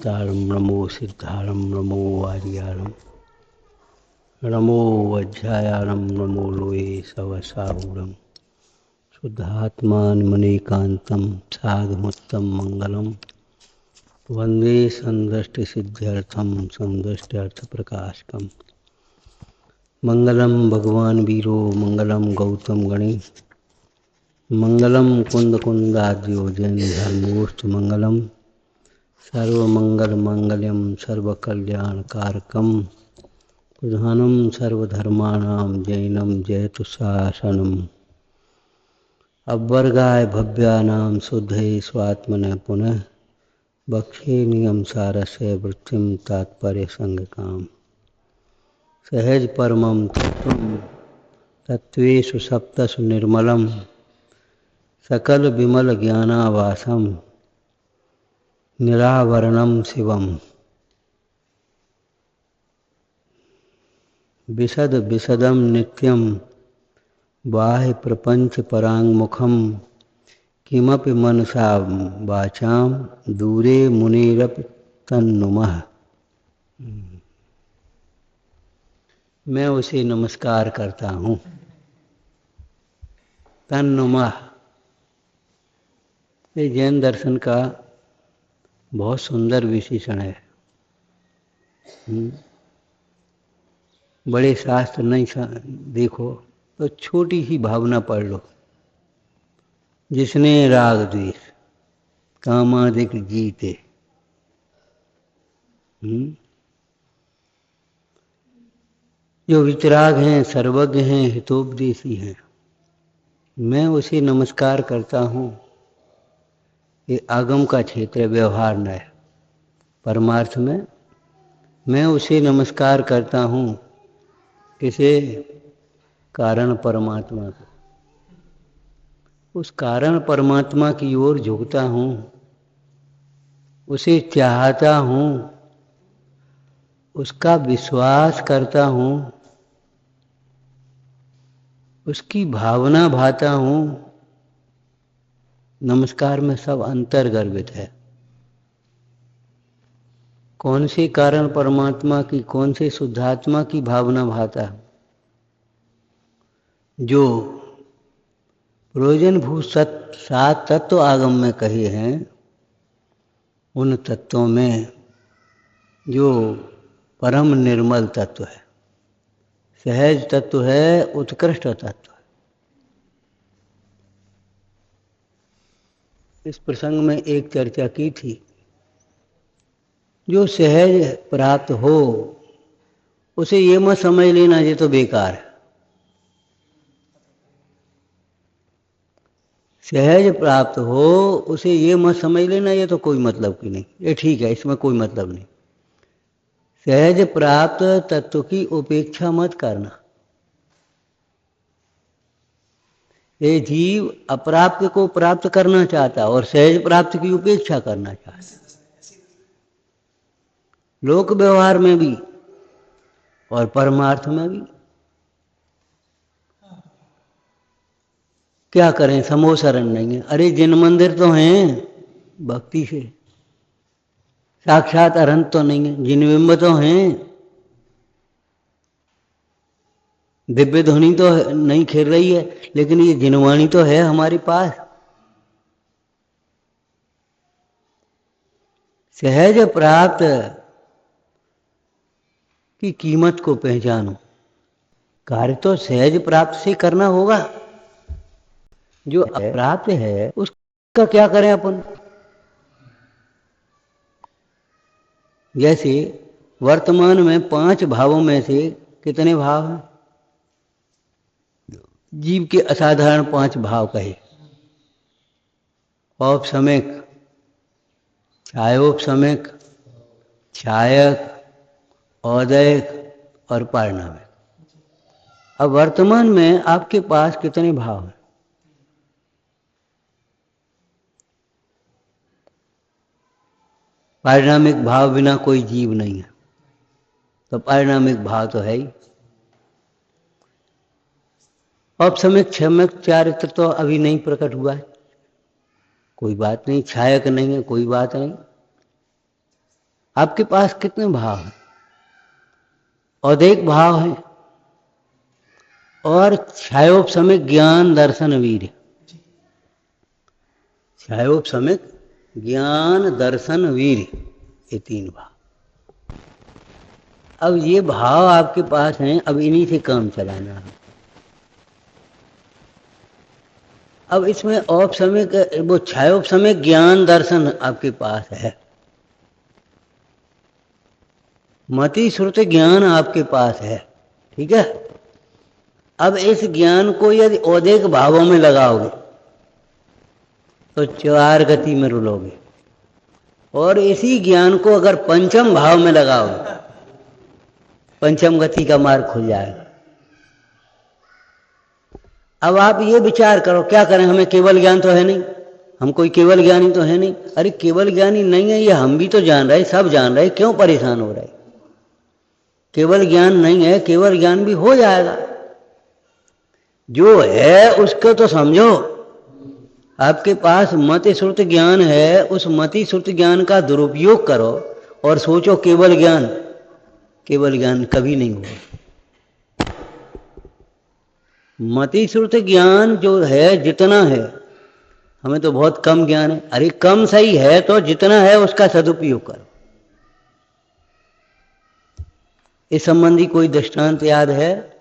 नेतारं नमो सिद्धारं नमो आर्यारं नमो वज्रायारं नमो लोये सवसाहुरं शुद्धात्मानमनेकान्तं साधुमुत्तम मंगलम वंदे संदृष्टिसिद्ध्यर्थं संदृष्ट्यर्थप्रकाशकम् मंगलम भगवान वीरो मंगलम गौतम गणे मंगलम कुंद कुंदाद्यो जैन धर्मोस्तु मंगलम सर्वमंगल मंगल्यम सर्वकल्याणकारकम प्रधानम सर्वधर्माणां जैनम जयतु शासनम अवर्गाय भव्यानां शुद्धये स्वात्मने पुनः बक्षे नियम सारस्य वृत्तिम तात्पर्य संगकाम सहज परमं तत्त्वं तत्त्वेषु सप्तसु निर्मलम सकल विमल ज्ञानावासम निरावरणम शिवम विशद विशदम नित्यम बाह्य प्रपंच परांगमुखम किमपि मनसा वाचाम दूरे मुनिरपि तन्नुमः। मैं उसे नमस्कार करता हूँ। तन्नुमः ये जैन दर्शन का बहुत सुंदर विशेषण है। बड़े शास्त्र नहीं देखो तो छोटी सी भावना पढ़ लो। जिसने राग द्वेष कामादिक जीते, जो वितराग हैं, सर्वज्ञ हैं, हितोपदेशी हैं, मैं उसे नमस्कार करता हूँ। ये आगम का क्षेत्र है, व्यवहार न है। परमार्थ में मैं उसे नमस्कार करता हूँ। किसे? कारण परमात्मा को। उस कारण परमात्मा की ओर झुकता हूँ, उसे चाहता हूँ, उसका विश्वास करता हूँ, उसकी भावना भाता हूँ। नमस्कार में सब अंतर्गर्भित है। कौन से कारण परमात्मा की, कौन से शुद्धात्मा की भावना भाता? जो प्रयोजनभूत सात तत्व आगम में कहे हैं, उन तत्वों में जो परम निर्मल तत्व है, सहज तत्व है, उत्कृष्ट तत्व है। इस प्रसंग में एक चर्चा की थी। जो सहज प्राप्त हो उसे ये मत समझ लेना ये तो बेकार है। सहज प्राप्त हो उसे ये मत समझ लेना ये तो कोई मतलब की नहीं, ये ठीक है, इसमें कोई मतलब नहीं। सहज प्राप्त तत्व की उपेक्षा मत करना। ये जीव अप्राप्त को प्राप्त करना चाहता और सहज प्राप्त की उपेक्षा करना चाहता। लोक व्यवहार में भी और परमार्थ में भी। क्या करें, समोसरण नहीं है। अरे जिन मंदिर तो हैं भक्ति से, साक्षात अरहंत तो नहीं है। जिन बिंब तो हैं, दिव्य ध्वनि तो नहीं खेल रही है, लेकिन ये जिनवाणी तो है हमारे पास। सहज प्राप्त की कीमत को पहचानो। कार्य तो सहज प्राप्त से करना होगा। जो अप्राप्त है उसका क्या करें अपन? जैसे वर्तमान में 5 भावों में से कितने भाव हैं? जीव के असाधारण 5 भाव कहे। औपसमिक, छायोपसमिक, छायक, औदयिक और पारिणामिक। अब वर्तमान में आपके पास कितने भाव हैं? पारिणामिक भाव बिना कोई जीव नहीं है, तो पारिणामिक भाव तो है ही। औपसमिक क्षमिक चारित्र तो अभी नहीं प्रकट हुआ है, कोई बात नहीं। छायक नहीं है, कोई बात नहीं। आपके पास कितने भाव हैं? औदैहिक भाव है और छायोपशमिक ज्ञान दर्शन वीर्य। छायोपशमिक ज्ञान दर्शन वीर्य, ये 3 भाव। अब ये भाव आपके पास हैं, अब इन्हीं से काम चलाना है। अब इसमें औपशमिक, वो छायोपशमिक ज्ञान दर्शन आपके पास है, मति श्रुति ज्ञान आपके पास है, ठीक है। अब इस ज्ञान को यदि औदैहिक भावों में लगाओगे तो 4 गति में रुलोगे, और इसी ज्ञान को अगर पंचम भाव में लगाओगे, पंचम गति का मार्ग खुल जाएगा। अब आप ये विचार करो, क्या करें, हमें केवल ज्ञान तो है नहीं, हम कोई केवल ज्ञानी तो है नहीं। अरे केवल ज्ञानी नहीं है, ये हम भी तो जान रहे, सब जान रहे, क्यों परेशान हो रहे? केवल ज्ञान नहीं है, केवल ज्ञान भी हो जाएगा। जो है उसको तो समझो। आपके पास मति श्रुति ज्ञान है, उस मति श्रुति ज्ञान का दुरुपयोग करो और सोचो केवल ज्ञान। केवल ज्ञान कभी नहीं होगा। मति श्रुति ज्ञान जो है, जितना है, हमें तो बहुत कम ज्ञान है। अरे कम सही है, तो जितना है उसका सदुपयोग करो। इस संबंधी कोई दृष्टांत याद है?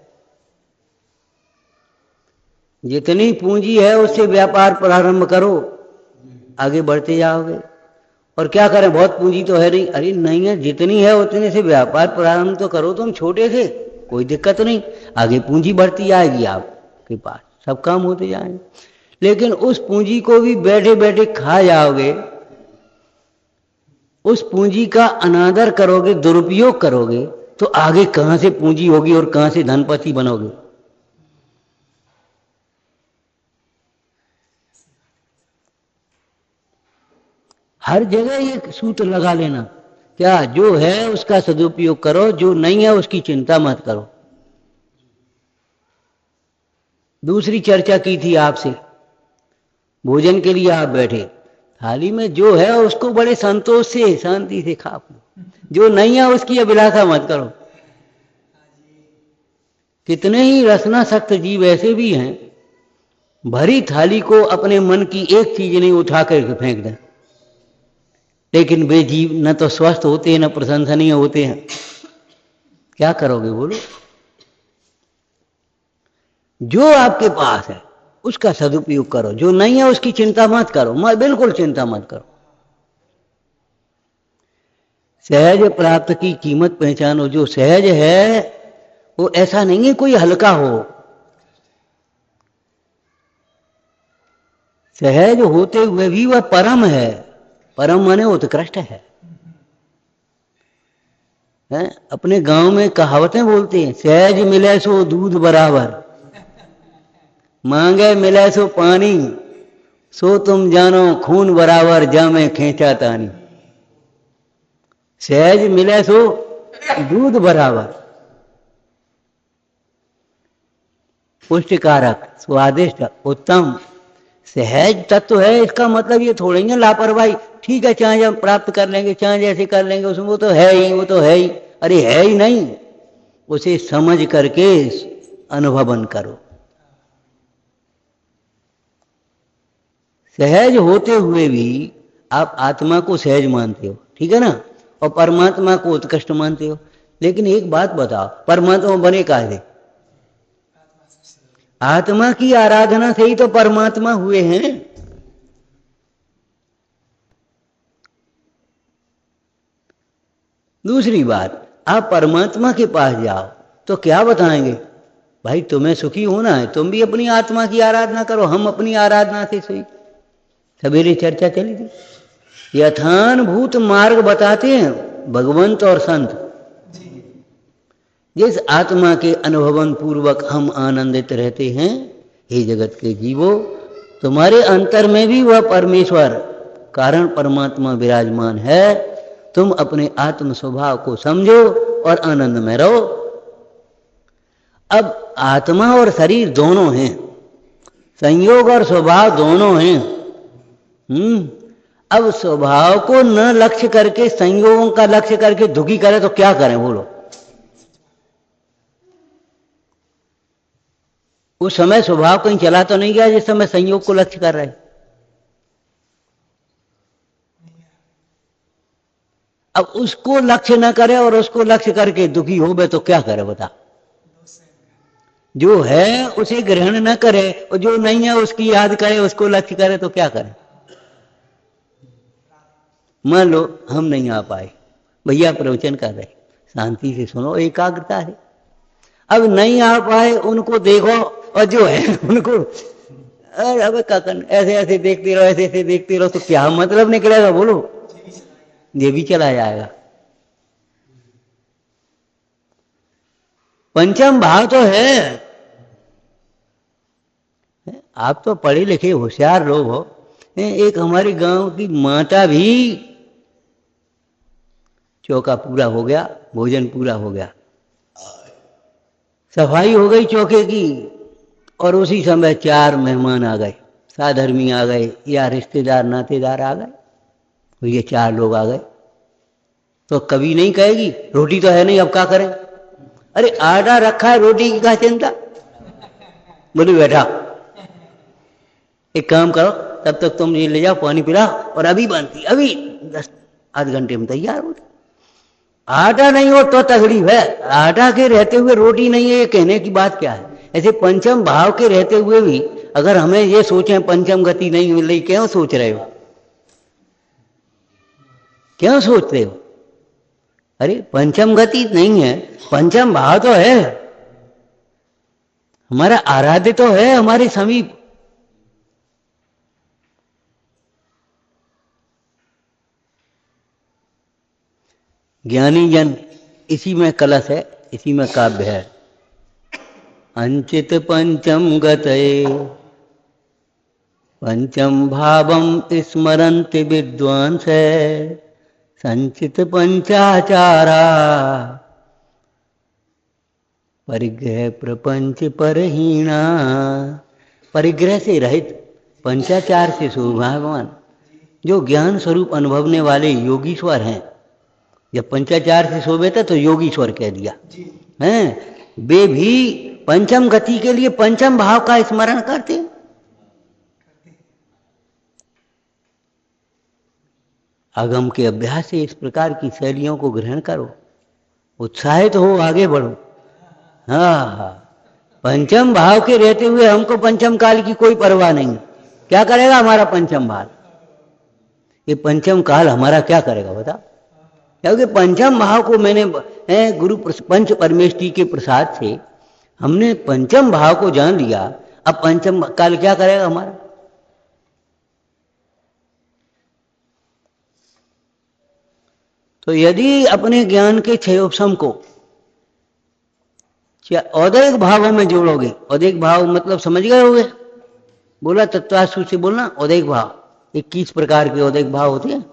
जितनी पूंजी है उससे व्यापार प्रारंभ करो, आगे बढ़ते जाओगे। और क्या करें, बहुत पूंजी तो है नहीं। अरे नहीं है, जितनी है उतने से व्यापार प्रारंभ तो करो। तुम छोटे थे, कोई दिक्कत नहीं, आगे पूंजी बढ़ती जाएगी, आपके पास सब काम होते जाएंगे। लेकिन उस पूंजी को भी बैठे बैठे खा जाओगे, उस पूंजी का अनादर करोगे, दुरुपयोग करोगे, तो आगे कहां से पूंजी होगी और कहां से धनपति बनोगे? हर जगह ये सूत्र लगा लेना, क्या जो है उसका सदुपयोग करो, जो नहीं है उसकी चिंता मत करो। दूसरी चर्चा की थी आपसे, भोजन के लिए आप बैठे, थाली में जो है उसको बड़े संतोष से, शांति से खा, जो नहीं है उसकी अभिलाषा मत करो। कितने ही रसनासक्त जीव ऐसे भी हैं, भरी थाली को अपने मन की एक चीज नहीं उठा कर फेंक दें, लेकिन वे जीव न तो स्वस्थ होते हैं, न प्रशंसनीय होते हैं। क्या करोगे बोलो? जो आपके पास है उसका सदुपयोग करो, जो नहीं है उसकी चिंता मत करो, बिल्कुल चिंता मत करो। सहज प्राप्त की कीमत पहचानो। जो सहज है वो ऐसा नहीं है कोई हल्का हो, सहज होते हुए भी वह परम है। परम माने उत्कृष्ट है। अपने गांव में कहावतें बोलते हैं, सहज मिले सो दूध बराबर, मांगे मिले सो पानी, सो तुम जानो खून बराबर, जामे खींचा तानी। सहज मिले सो दूध बराबर, पुष्टिकारक, स्वादिष्ट, उत्तम, सहज तत्व है। इसका मतलब ये थोड़ी है लापरवाही, ठीक है चाहे हम प्राप्त कर लेंगे, चाहे जैसे कर लेंगे, उसमें वो तो है ही, वो तो है ही। अरे है ही नहीं, उसे समझ करके अनुभवन करो। सहज होते हुए भी आप आत्मा को सहज मानते हो, ठीक है ना, और परमात्मा को उत्कृष्ट मानते हो। लेकिन एक बात बताओ, परमात्मा बने काहे? आत्मा की आराधना से ही तो परमात्मा हुए हैं। दूसरी बात, आप परमात्मा के पास जाओ तो क्या बताएंगे? भाई तुम्हें सुखी होना है, तुम भी अपनी आत्मा की आराधना करो, हम अपनी आराधना से सुखी। सवेरे चर्चा चली थी, यथानुभूत मार्ग बताते हैं भगवंत और संत। जिस आत्मा के अनुभवन पूर्वक हम आनंदित रहते हैं, हे जगत के जीवो, तुम्हारे अंतर में भी वह परमेश्वर कारण परमात्मा विराजमान है। तुम अपने आत्म स्वभाव को समझो और आनंद में रहो। अब आत्मा और शरीर दोनों हैं, संयोग और स्वभाव दोनों हैं। अब स्वभाव को न लक्ष्य करके, संयोगों का लक्ष्य करके दुखी करें तो क्या करें बोलो? उस समय स्वभाव कहीं चला तो नहीं गया जिस समय संयोग को लक्ष्य कर रहे? अब उसको लक्ष्य न करे और उसको लक्ष्य करके दुखी हो गए तो क्या करे बता? जो है उसे ग्रहण न करे और जो नहीं है उसकी याद करे, उसको लक्ष्य करे तो क्या करे? मान लो हम नहीं आ पाए, भैया प्रवचन कर रहे, शांति से सुनो, एकाग्रता है। अब नहीं आ पाए उनको देखो और जो है उनको अरे अब काकन ऐसे ऐसे देखते रहो, ऐसे ऐसे देखते रहो, तो क्या मतलब निकलेगा बोलो? ये भी चला जाएगा। पंचम भाव तो है। आप तो पढ़े लिखे होशियार लोग हो। एक हमारे गांव की माता भी चौका पूरा हो गया, भोजन पूरा हो गया, सफाई हो गई चौके की, और उसी समय 4 मेहमान आ गए, साधर्मी आ गए या रिश्तेदार नातेदार आ गए, तो ये 4 लोग आ गए। तो कभी नहीं कहेगी रोटी तो है नहीं, अब क्या करें? अरे आटा रखा है, रोटी की क्या चिंता? बोले बेटा एक काम करो, तब तक तुम ये ले जाओ, पानी पिला, और अभी बनती, अभी 10 आध घंटे में तैयार हो। आटा नहीं हो तो तगड़ी है, आटा के रहते हुए रोटी नहीं है, ये कहने की बात क्या है? ऐसे पंचम भाव के रहते हुए भी अगर हमें ये सोचें पंचम गति नहीं मिल रही, क्यों सोच रहे हो? क्यों सोचते हो? अरे पंचम गति नहीं है, पंचम भाव तो है, हमारा आराध्य तो है हमारे समीप। ज्ञानी जन, इसी में कलश है, इसी में काव्य है। अंचित पंचम गतये पंचम भावम स्मरन्ति विद्वांस संचित पंचाचारा परिग्रह प्रपंच परहीणा। परिग्रह से रहित, पंचाचार से शोभावान, जो ज्ञान स्वरूप अनुभवने वाले योगीश्वर हैं। जब पंचाचार से शोभित है तो योगीश्वर कह दिया हैं, वे भी पंचम गति के लिए पंचम भाव का स्मरण करते। आगम के अभ्यास से इस प्रकार की शैलियों को ग्रहण करो, उत्साहित हो, आगे बढ़ो। हाँ, पंचम भाव के रहते हुए हमको पंचम काल की कोई परवाह नहीं। क्या करेगा हमारा पंचम भाव? ये पंचम काल हमारा क्या करेगा बता? क्योंकि पंचम भाव को मैंने गुरु पंच परमेष्टि के प्रसाद से हमने पंचम भाव को जान लिया। अब पंचम काल क्या करेगा हमारा? तो यदि अपने ज्ञान के क्षयोपशम को औदैहिक भावों में जोड़ोगे, औदैहिक भाव मतलब समझ गए होगे, बोला तत्वासु से बोलना, औदैहिक भाव 21 प्रकार के औदैहिक भाव होते हैं।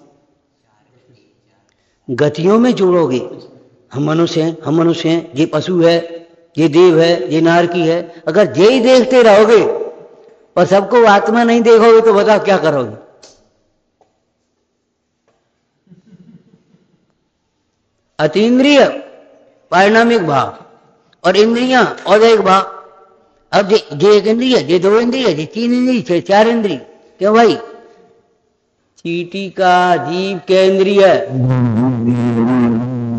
गतियों में जोड़ोगे, हम मनुष्य हैं, हम मनुष्य हैं, ये पशु है, ये देव है, ये नारकी है, अगर ये ही देखते रहोगे और सबको आत्मा नहीं देखोगे तो बताओ क्या करोगे? अतीन्द्रिय पारिणामिक भाव और इंद्रियां औदैहिक भाव। अब ये एक इंद्रिय, ये 2 इंद्रिय, ये 3 इंद्रिय, 4 इंद्रिय। क्यों भाई? चींटी का जीव के इंद्रिय,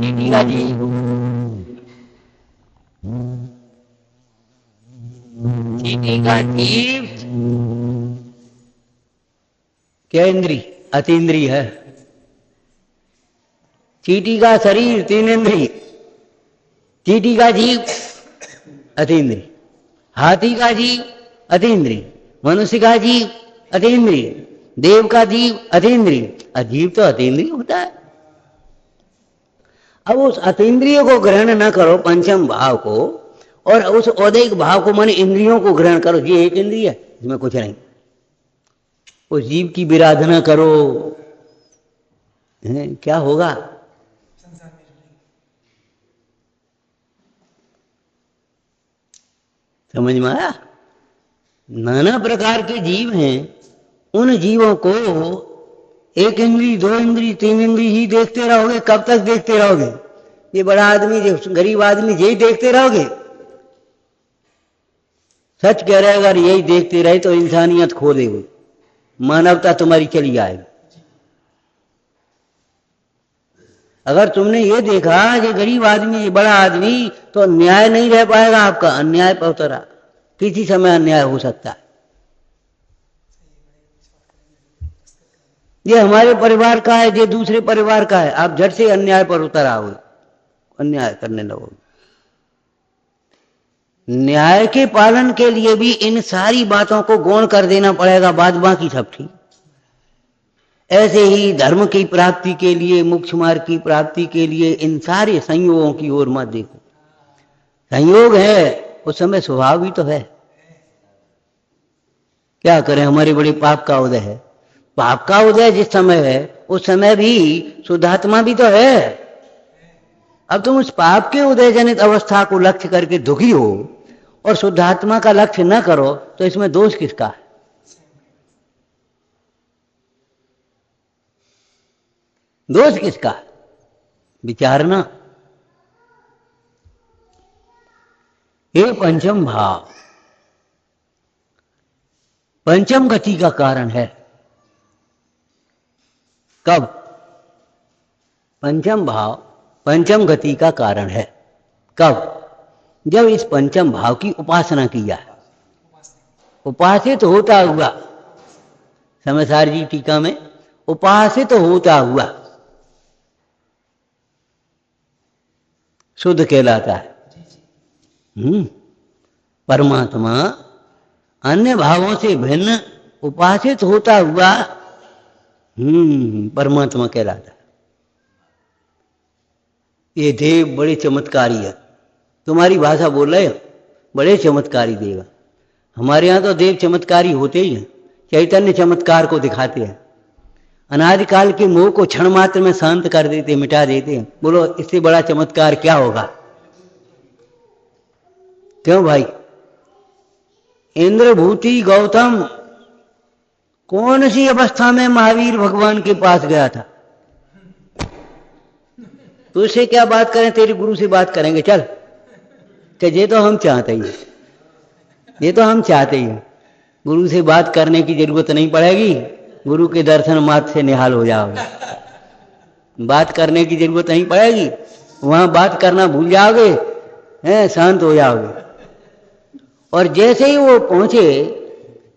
चींटी का जीव, चींटी का जीव क्या इंद्रिय? अतीन्द्रिय है। चींटी का शरीर 3 इंद्रिय, चींटी का जीव अतीन्द्रिय, हाथी का जीव अतीन्द्रिय, मनुष्य का जीव अतीन्द्रिय, देव का जीव अतीन्द्रिय। अजीव तो अतीन्द्रिय होता है। अब उस अतीन्द्रिय को ग्रहण न करो पंचम भाव को, और उस औदैहिक भाव को माने इंद्रियों को ग्रहण करो। ये एक इंद्रिय है, इसमें कुछ नहीं। उस जीव की विराधना करो, क्या होगा? समझ में आया? नाना प्रकार के जीव हैं, उन जीवों को एक इंद्री, दो इंद्री, तीन इंद्री ही देखते रहोगे, कब तक देखते रहोगे? ये बड़ा आदमी, जो गरीब आदमी, यही देखते रहोगे? सच कह रहे, अगर यही देखते रहे तो इंसानियत खो देगी, मानवता तुम्हारी चली जाएगी। अगर तुमने ये देखा कि गरीब आदमी, ये बड़ा आदमी, तो न्याय नहीं रह पाएगा आपका, अन्याय पर उतरा। किसी समय अन्याय हो सकता है। ये हमारे परिवार का है, ये दूसरे परिवार का है, आप झट से अन्याय पर उतर आओगे, अन्याय करने लगोगे। न्याय के पालन के लिए भी इन सारी बातों को गौण कर देना पड़ेगा, बाद बाकी सब ठीक। ऐसे ही धर्म की प्राप्ति के लिए, मोक्ष मार्ग की प्राप्ति के लिए इन सारे संयोगों की ओर मत देखो। संयोग है, उस समय स्वभाव भी तो है। क्या करें, हमारे बड़े पाप का उदय है। पाप का उदय जिस समय है, उस समय भी शुद्धात्मा भी तो है। अब तुम उस पाप के उदय जनित अवस्था को लक्ष्य करके दुखी हो और शुद्धात्मा का लक्ष्य न करो, तो इसमें दोष किसका है? दोष किसका है? विचारना। ये पंचम भाव पंचम गति का कारण है। कब? पंचम भाव पंचम गति का कारण है। कब? जब इस पंचम भाव की उपासना की जाए। उपासित होता हुआ, समसार जी टीका में, उपासित होता हुआ शुद्ध कहलाता है। परमात्मा अन्य भावों से भिन्न उपासित होता हुआ परमात्मा कहलाता है। ये देव बड़े चमत्कारी है। तुम्हारी भाषा बोल रहे हो, बड़े चमत्कारी देव। हमारे यहाँ तो देव चमत्कारी होते ही हैं, चैतन्य चमत्कार को दिखाते हैं, अनादिकाल के मोह को क्षण मात्र में शांत कर देते, मिटा देते हैं। बोलो इससे बड़ा चमत्कार क्या होगा? क्यों भाई? इंद्रभूति गौतम कौन सी अवस्था में महावीर भगवान के पास गया था? तुझसे क्या बात करें, तेरे गुरु से बात करेंगे। चल कि ये तो हम चाहते ही, ये तो हम चाहते ही हैं। गुरु से बात करने की जरूरत नहीं पड़ेगी, गुरु के दर्शन मात्र से निहाल हो जाओगे। बात करने की जरूरत नहीं पड़ेगी, वहां बात करना भूल जाओगे, हैं, शांत हो जाओगे। और जैसे ही वो पहुंचे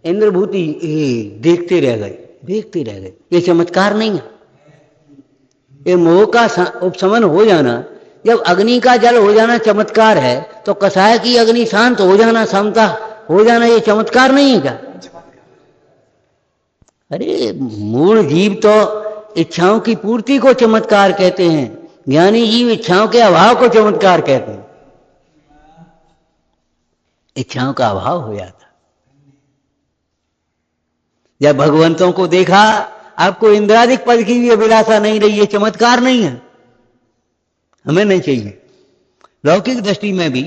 इंद्रभूति, देखते रह गए, देखते रह गए। ये चमत्कार नहीं है? ये मोह का उपशमन हो जाना, जब अग्नि का जल हो जाना चमत्कार है, तो कसाय की अग्नि शांत हो जाना, समता हो जाना, ये चमत्कार नहीं है क्या? अरे मूल जीव तो इच्छाओं की पूर्ति को चमत्कार कहते हैं, ज्ञानी जीव इच्छाओं के अभाव को चमत्कार कहते हैं। इच्छाओं का अभाव हो जाता। जब भगवंतों को देखा, आपको इंद्रादिक पद की भी अभिलाषा नहीं रही, ये चमत्कार नहीं है? हमें नहीं चाहिए। लौकिक दृष्टि में भी,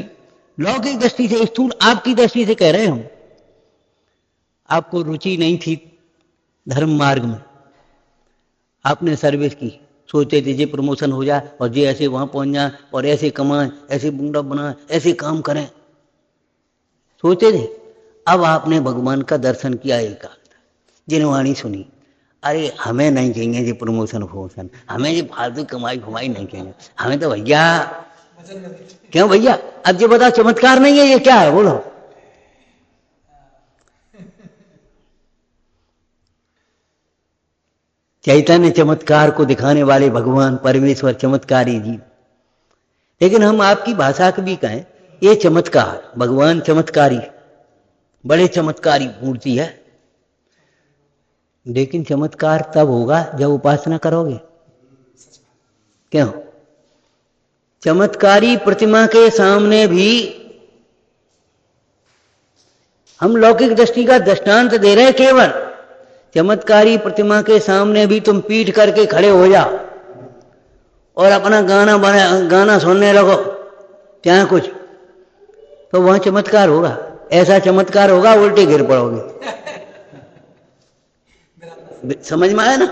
लौकिक दृष्टि से, स्थूल आपकी दृष्टि से कह रहे हम, आपको रुचि नहीं थी धर्म मार्ग में, आपने सर्विस की, सोचते थे ये प्रमोशन हो जाए और ये ऐसे वहां पहुंच जाए और ऐसे कमाएं, ऐसे बूंदा बनाए, ऐसे काम करें, सोचते थे। अब आपने भगवान का दर्शन किया, एक जिनवाणी सुनी, अरे हमें नहीं चाहिए ये प्रमोशन प्रमोशन, हमें ये फालतू कमाई फमाई नहीं चाहिए, हमें तो भैया। क्यों भैया? अब ये बता, चमत्कार नहीं है ये? क्या है बोलो? चैतन्य चमत्कार को दिखाने वाले भगवान परमेश्वर चमत्कारी जीव। लेकिन हम आपकी भाषा के भी कहें, ये चमत्कार, भगवान चमत्कारी, बड़े चमत्कारी मूर्ति है। लेकिन चमत्कार तब होगा जब उपासना करोगे। क्यों? चमत्कारी प्रतिमा के सामने भी हम लौकिक दृष्टि का दृष्टांत दे रहे, केवल चमत्कारी प्रतिमा के सामने भी तुम पीठ करके खड़े हो जाओ और अपना गाना सुनने लगो, क्या कुछ, तो वहां चमत्कार होगा। ऐसा चमत्कार होगा उल्टे गिर पड़ोगे। समझ में आया ना?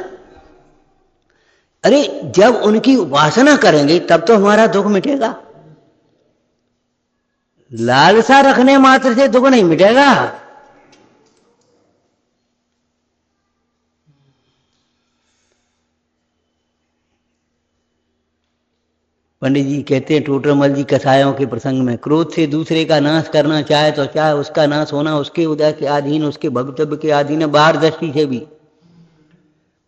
अरे जब उनकी उपासना करेंगे तब तो हमारा दुख मिटेगा। लालसा रखने मात्र से दुख नहीं मिटेगा। पंडित जी कहते हैं टोटरमल जी कसायों के प्रसंग में, क्रोध से दूसरे का नाश करना चाहे तो चाहे उसका नाश होना उसके उदय के अधीन, उसके भवितव्य के अधीन है, बाहर दृष्टि से भी।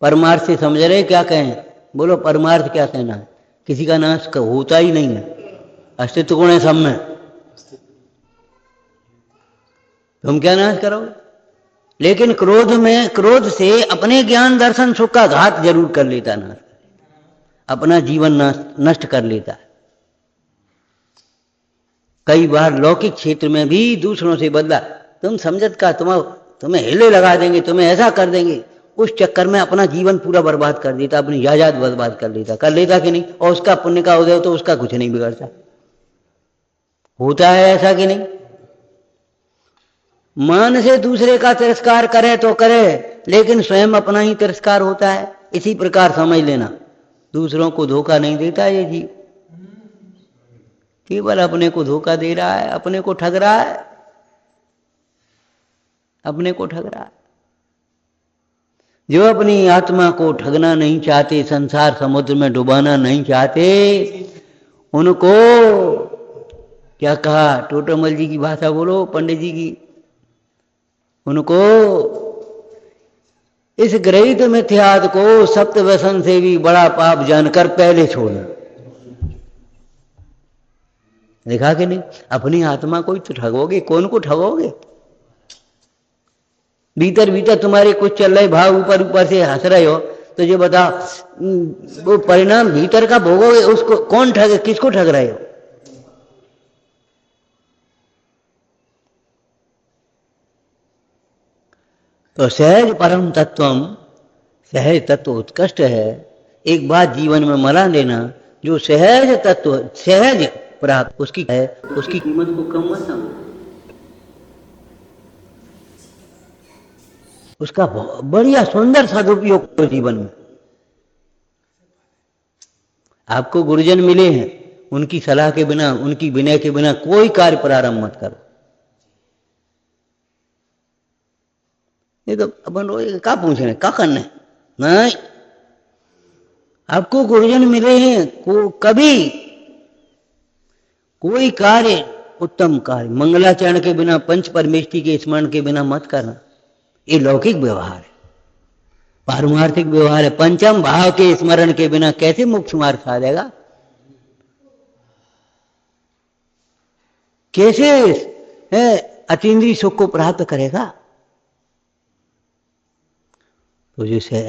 परमार्थ से समझ रहे क्या कहें? बोलो परमार्थ क्या कहना है? किसी का नाश होता ही नहीं है, अस्तित्व गुण है सब में। तुम क्या नाश करोगे? लेकिन क्रोध में, क्रोध से अपने ज्ञान दर्शन सुख का घात जरूर कर लेता, नाश अपना जीवन नष्ट कर लेता है। कई बार लौकिक क्षेत्र में भी दूसरों से बदला, तुम समझत का, तुम्हें हिले लगा देंगे, तुम्हें ऐसा कर देंगे, उस चक्कर में अपना जीवन पूरा बर्बाद कर देता, अपनी जायदाद बर्बाद कर लेता कि नहीं? और उसका पुण्य का उदय तो उसका कुछ नहीं बिगड़ता। होता है ऐसा कि नहीं? मान से दूसरे का तिरस्कार करे तो करे, लेकिन स्वयं अपना ही तिरस्कार होता है। इसी प्रकार समझ लेना, दूसरों को धोखा नहीं देता ये जीव, केवल अपने को धोखा दे रहा है, अपने को ठग रहा है, अपने को ठग रहा है। जो अपनी आत्मा को ठगना नहीं चाहते, संसार समुद्र में डुबाना नहीं चाहते, उनको क्या कहा? टोटरमल जी की भाषा बोलो, पंडित जी की, उनको इस ग्रहित मिथ्याद को सप्त व्यसन से भी बड़ा पाप जानकर पहले छोड़ना। देखा कि नहीं? अपनी आत्मा को ही तो ठगोगे, कौन को ठगोगे? भीतर भीतर तुम्हारे कुछ चल रहे भाव, ऊपर ऊपर से हंस रहे हो, तो ये बताओ वो परिणाम भीतर का भोगोगे, उसको कौन ठग, किसको ठग रहे हो? तो सहज परम तत्वम, सहज तत्व उत्कृष्ट है। एक बात जीवन में मना लेना, जो सहज तत्व सहज प्राप्त उसकी है, उसकी कीमत को कम मत समझो, उसका बढ़िया सुंदर सदुपयोग करो जीवन में। आपको गुरुजन मिले हैं, उनकी सलाह के बिना, उनकी विनय के बिना कोई कार्य प्रारंभ मत करो। ये तो अपन रोज क्या पूछ रहे, क्या करना है? नहीं, आपको गुरुजन मिले हैं, कभी कोई कार्य, उत्तम कार्य मंगलाचरण के बिना, पंच परमेष्टि के स्मरण के बिना मत करना। ये लौकिक व्यवहार है, पारमार्थिक व्यवहार है। पंचम भाव के स्मरण के बिना कैसे मोक्ष मार्ग साधेगा? कैसे अतीन्द्रिय सुख को प्राप्त करेगा? तो जैसे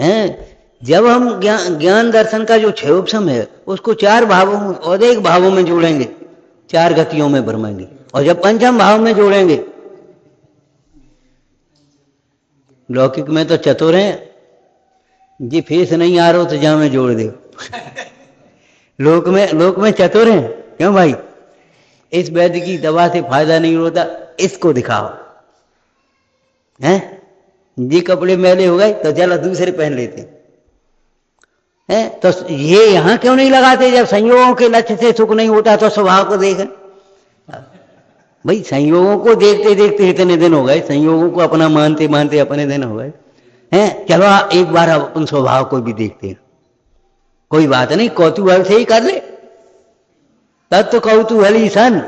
जब हम ज्ञान दर्शन का जो क्षयोपम है उसको चार भावों में और एक भावों में जोड़ेंगे, चार गतियों में भरमेंगे, और जब पंचम भाव में जोड़ेंगे, लौकिक में तो चतुर हैं जी, फेस नहीं आ रहा तो जहां में जोड़ दे। लोक में चतुर हैं, क्यों भाई? इस वैद्य की दवा से फायदा नहीं होता, इसको दिखाओ, हैं? जी कपड़े मैले हो गए तो चलो दूसरे पहन लेते हैं। तो ये यहां क्यों नहीं लगाते? जब संयोगों के लक्ष्य से सुख नहीं होता तो स्वभाव को देखें। भाई संयोगों को देखते देखते इतने दिन हो गए, संयोगों को अपना मानते मानते अपने दिन हो गए हैं। चलो एक बार अपन स्वभाव को भी देखते हैं, कोई बात नहीं, कौतूहल से ही कर ले। तत्व कौतूहली सन,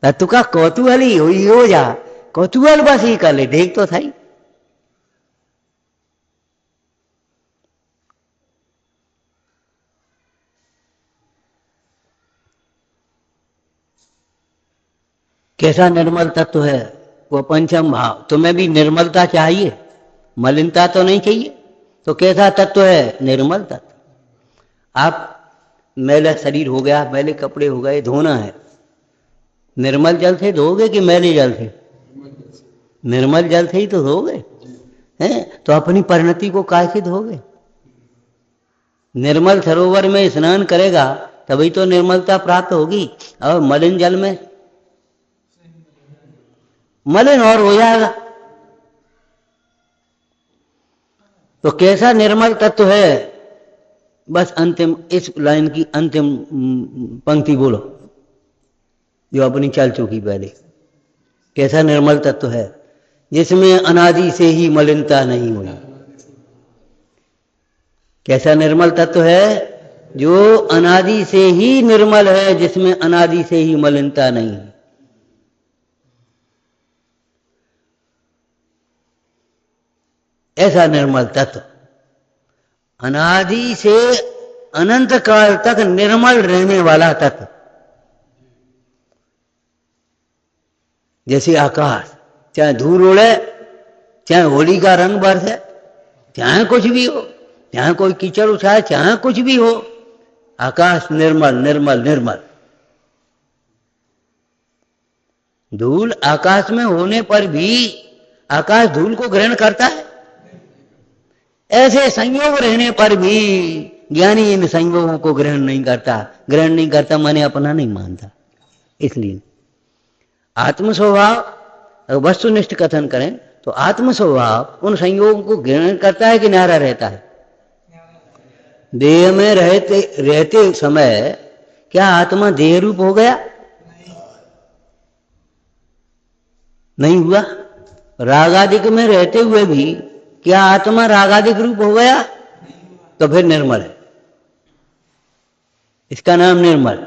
तत्व का कौतूहली हो जा, कौतूहल बस ही कर ले, देख तो सही। कैसा निर्मल तत्व है वो पंचम भाव। तुम्हें भी निर्मलता चाहिए, मलिनता तो नहीं चाहिए। तो कैसा तत्व है? निर्मल तत्व। आप मैला शरीर हो गया, मैले कपड़े हो गए, धोना है, निर्मल जल से धोगे कि मैले जल से? निर्मल जल से ही तो धोगे हैं। तो अपनी परिणति को काय से धोगे? निर्मल सरोवर में स्नान करेगा तभी तो निर्मलता प्राप्त होगी, और मलिन जल में मलिन और हो जाएगा। तो कैसा निर्मल तत्व है? बस अंतिम इस लाइन की अंतिम पंक्ति बोलो जो अपनी चल चुकी पहले। कैसा निर्मल तत्व है जिसमें अनादि से ही मलिनता नहीं हुई। कैसा निर्मल तत्व है जो अनादि से ही निर्मल है, जिसमें अनादि से ही मलिनता नहीं है। ऐसा निर्मल तत्व अनादि से अनंत काल तक निर्मल रहने वाला तत्व। जैसे आकाश, चाहे धूल उड़े, चाहे होली का रंग बरसे, चाहे कुछ भी हो, चाहे कोई कीचड़ उछाए, चाहे कुछ भी हो, आकाश निर्मल निर्मल निर्मल। धूल आकाश में होने पर भी आकाश धूल को ग्रहण करता है। ऐसे संयोग रहने पर भी ज्ञानी इन संयोगों को ग्रहण नहीं करता। ग्रहण नहीं करता माने अपना नहीं मानता। इसलिए आत्म स्वभाव, वस्तुनिष्ठ कथन करें तो आत्म स्वभाव उन संयोगों को ग्रहण करता है कि न्यारा रहता है। देह में रहते समय क्या आत्मा देह रूप हो गया? नहीं हुआ। रागादिक में रहते हुए भी क्या आत्मा रागादिक रूप हो गया? तो फिर निर्मल है। इसका नाम निर्मल।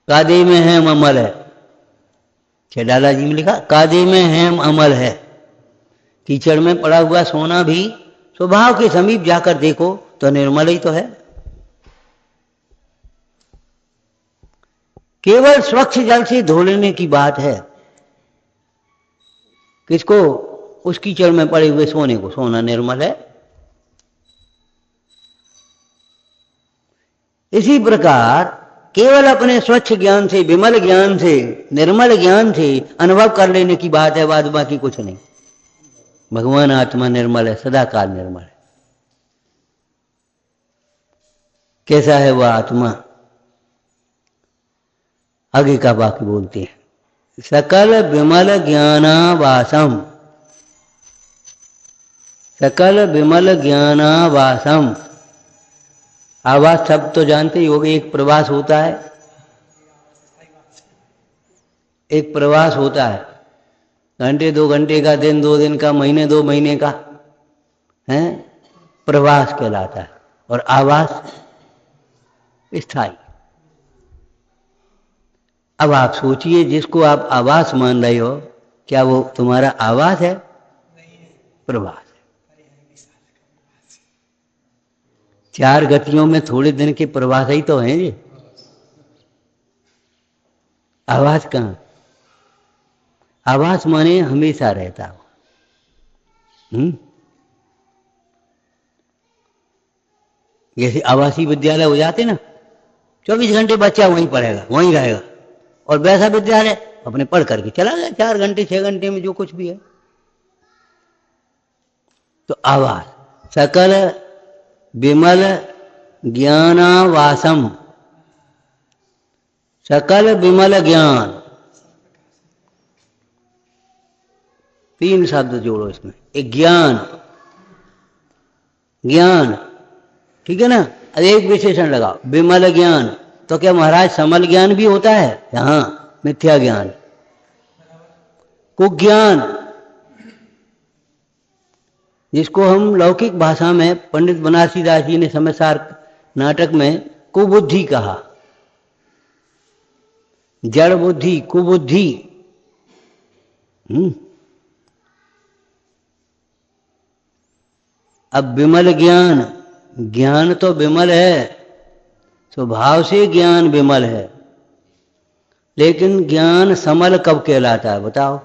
कादे में हेम अमल है, छेडाला जी में लिखा कादे में हेम अमल है। कीचड़ में पड़ा हुआ सोना भी स्वभाव के समीप जाकर देखो तो निर्मल ही तो है। केवल स्वच्छ जल से धो लेने की बात है। किसको? उस कीचड़ में पड़े हुए सोने को। सोना निर्मल है। इसी प्रकार केवल अपने स्वच्छ ज्ञान से, विमल ज्ञान से, निर्मल ज्ञान से अनुभव कर लेने की बात है, बाद बाकी कुछ नहीं। भगवान आत्मा निर्मल है, सदा काल निर्मल है। कैसा है वह आत्मा? आगे का वाक्य बोलते हैं, सकल विमल ज्ञानावासम, सकल विमल ज्ञानावासम। आवास सब तो जानते ही होगे, एक प्रवास होता है, एक प्रवास होता है, घंटे 2 घंटे का, दिन 2 दिन का, महीने 2 महीने का है, प्रवास कहलाता है। और आवास स्थायी। अब आप सोचिए, जिसको आप आवास मान रहे हो, क्या वो तुम्हारा आवास है? प्रवास है। 4 गतियों में थोड़े दिन के प्रवास ही तो हैं ये। आवास कहाँ? आवास माने हमेशा रहता हो। जैसे आवासीय विद्यालय हो जाते ना, 24 घंटे बच्चा वहीं पढ़ेगा, वहीं रहेगा। और वैसा विद्यालय अपने पढ़ करके चला गया 4 घंटे 6 घंटे में जो कुछ भी है। तो आवास सकल विमल ज्ञानावासम, सकल विमल ज्ञान। 3 शब्द जोड़ो इसमें। एक ज्ञान, ज्ञान, ठीक है ना। एक विशेषण लगाओ, विमल ज्ञान। तो क्या महाराज समल ज्ञान भी होता है? हाँ, मिथ्या ज्ञान, कुज्ञान, जिसको हम लौकिक भाषा में पंडित बनारसी दास जी ने समयसार नाटक में कुबुद्धि कहा। जड़ बुद्धि, कुबुद्धि। अब विमल ज्ञान, ज्ञान तो विमल है, स्वभाव से ज्ञान विमल है, लेकिन ज्ञान समल कब कहलाता है बताओ?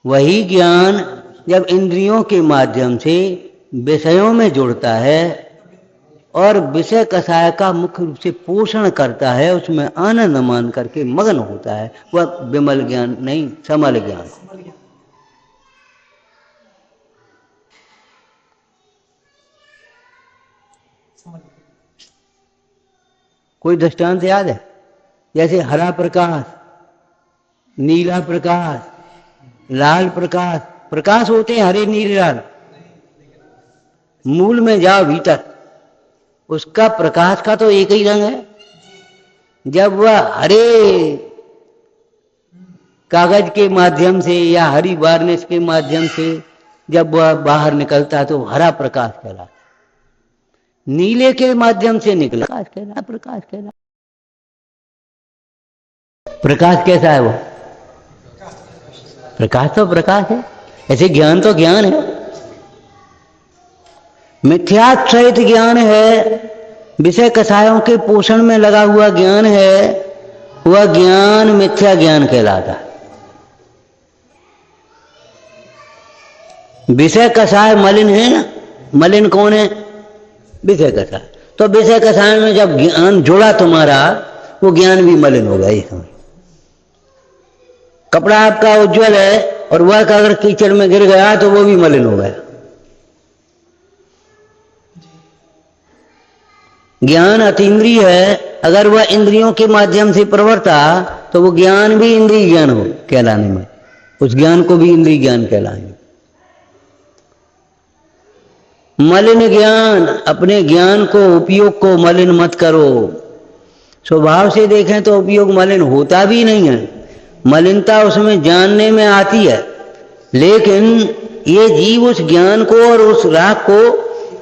वही ज्ञान जब इंद्रियों के माध्यम से विषयों में जुड़ता है और विषय कषाय का मुख्य रूप से पोषण करता है, उसमें आनंद मान करके मग्न होता है, वह विमल ज्ञान नहीं, समल ज्ञान। कोई दृष्टांत याद है? जैसे हरा प्रकाश, नीला प्रकाश, लाल प्रकाश, प्रकाश होते हैं हरे नीले लाल। मूल में जाओ भीतर, उसका प्रकाश का तो एक ही रंग है। जब वह हरे कागज के माध्यम से या हरी वार्निश के माध्यम से जब वह बाहर निकलता है तो हरा प्रकाश कहलाता। नीले के माध्यम से निकला प्रकाश कहलाता। प्रकाश कहलाता। प्रकाश कैसा है वो? प्रकाश तो प्रकाश है। ऐसे ज्ञान तो ज्ञान है, मिथ्याश्रयित ज्ञान है, विषय कषायों के पोषण में लगा हुआ ज्ञान है, वह ज्ञान मिथ्या ज्ञान कहलाता है। विषय कषाय मलिन है ना, मलिन कौन है? विषय कषाय। तो विषय कषाय में जब ज्ञान जुड़ा तुम्हारा, वो ज्ञान भी मलिन हो गया। ये समझ, कपड़ा आपका उज्जवल है और वह अगर कीचड़ में गिर गया तो वो भी मलिन हो गया। ज्ञान अतीन्द्रिय है, अगर वह इंद्रियों के माध्यम से प्रवर्ता तो वो ज्ञान भी इंद्रिय ज्ञान हो कहलाने में, उस ज्ञान को भी इंद्रिय ज्ञान कहलाएंगे। मलिन ज्ञान, अपने ज्ञान को उपयोग को मलिन मत करो। स्वभाव से देखें तो उपयोग मलिन होता भी नहीं है, मलिनता उसमें जानने में आती है, लेकिन ये जीव उस ज्ञान को और उस राग को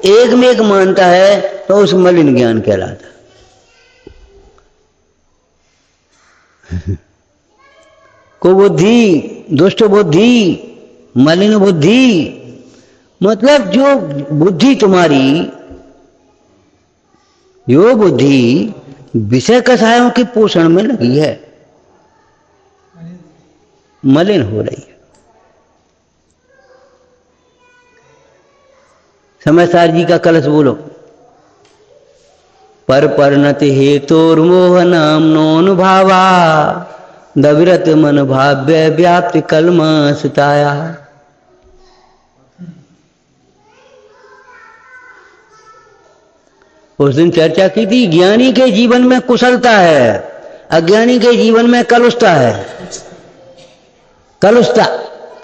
एक में एक मानता है तो उस मलिन ज्ञान कहलाता। कुबुद्धि, दुष्ट बुद्धि, मलिन बुद्धि, मतलब जो बुद्धि तुम्हारी, जो बुद्धि विषय कषायों के पोषण में लगी है, मलिन हो रही है। समझदार जी का कलश बोलो। पर परनति हेतुर्मोह नाम नोनुभावा दविरत मन भाव्य व्याप्ति कलमसताया। उस दिन चर्चा की थी, ज्ञानी के जीवन में कुशलता है, अज्ञानी के जीवन में कलुषता है। कलुषता,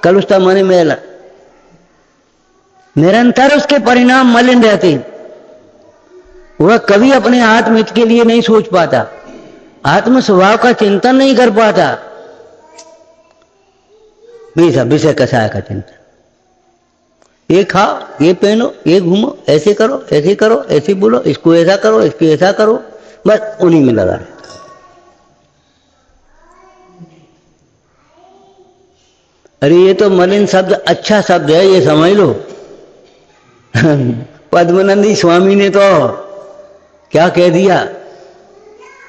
कलुषता माने मैला, निरंतर उसके परिणाम मलिन रहते। वह कभी अपने आत्महित के लिए नहीं सोच पाता, आत्म स्वभाव का चिंतन नहीं कर पाता, हमेशा विषय कषाय का चिंतन। ये खाओ, ये पहनो, ये घूमो, ऐसे करो, ऐसे करो, ऐसे बोलो, इसको ऐसा करो, इसको ऐसा करो, बस उन्हीं में लगा रहता। अरे ये तो मलिन शब्द अच्छा शब्द है, ये समझ लो। पद्मनंदी स्वामी ने तो क्या कह दिया,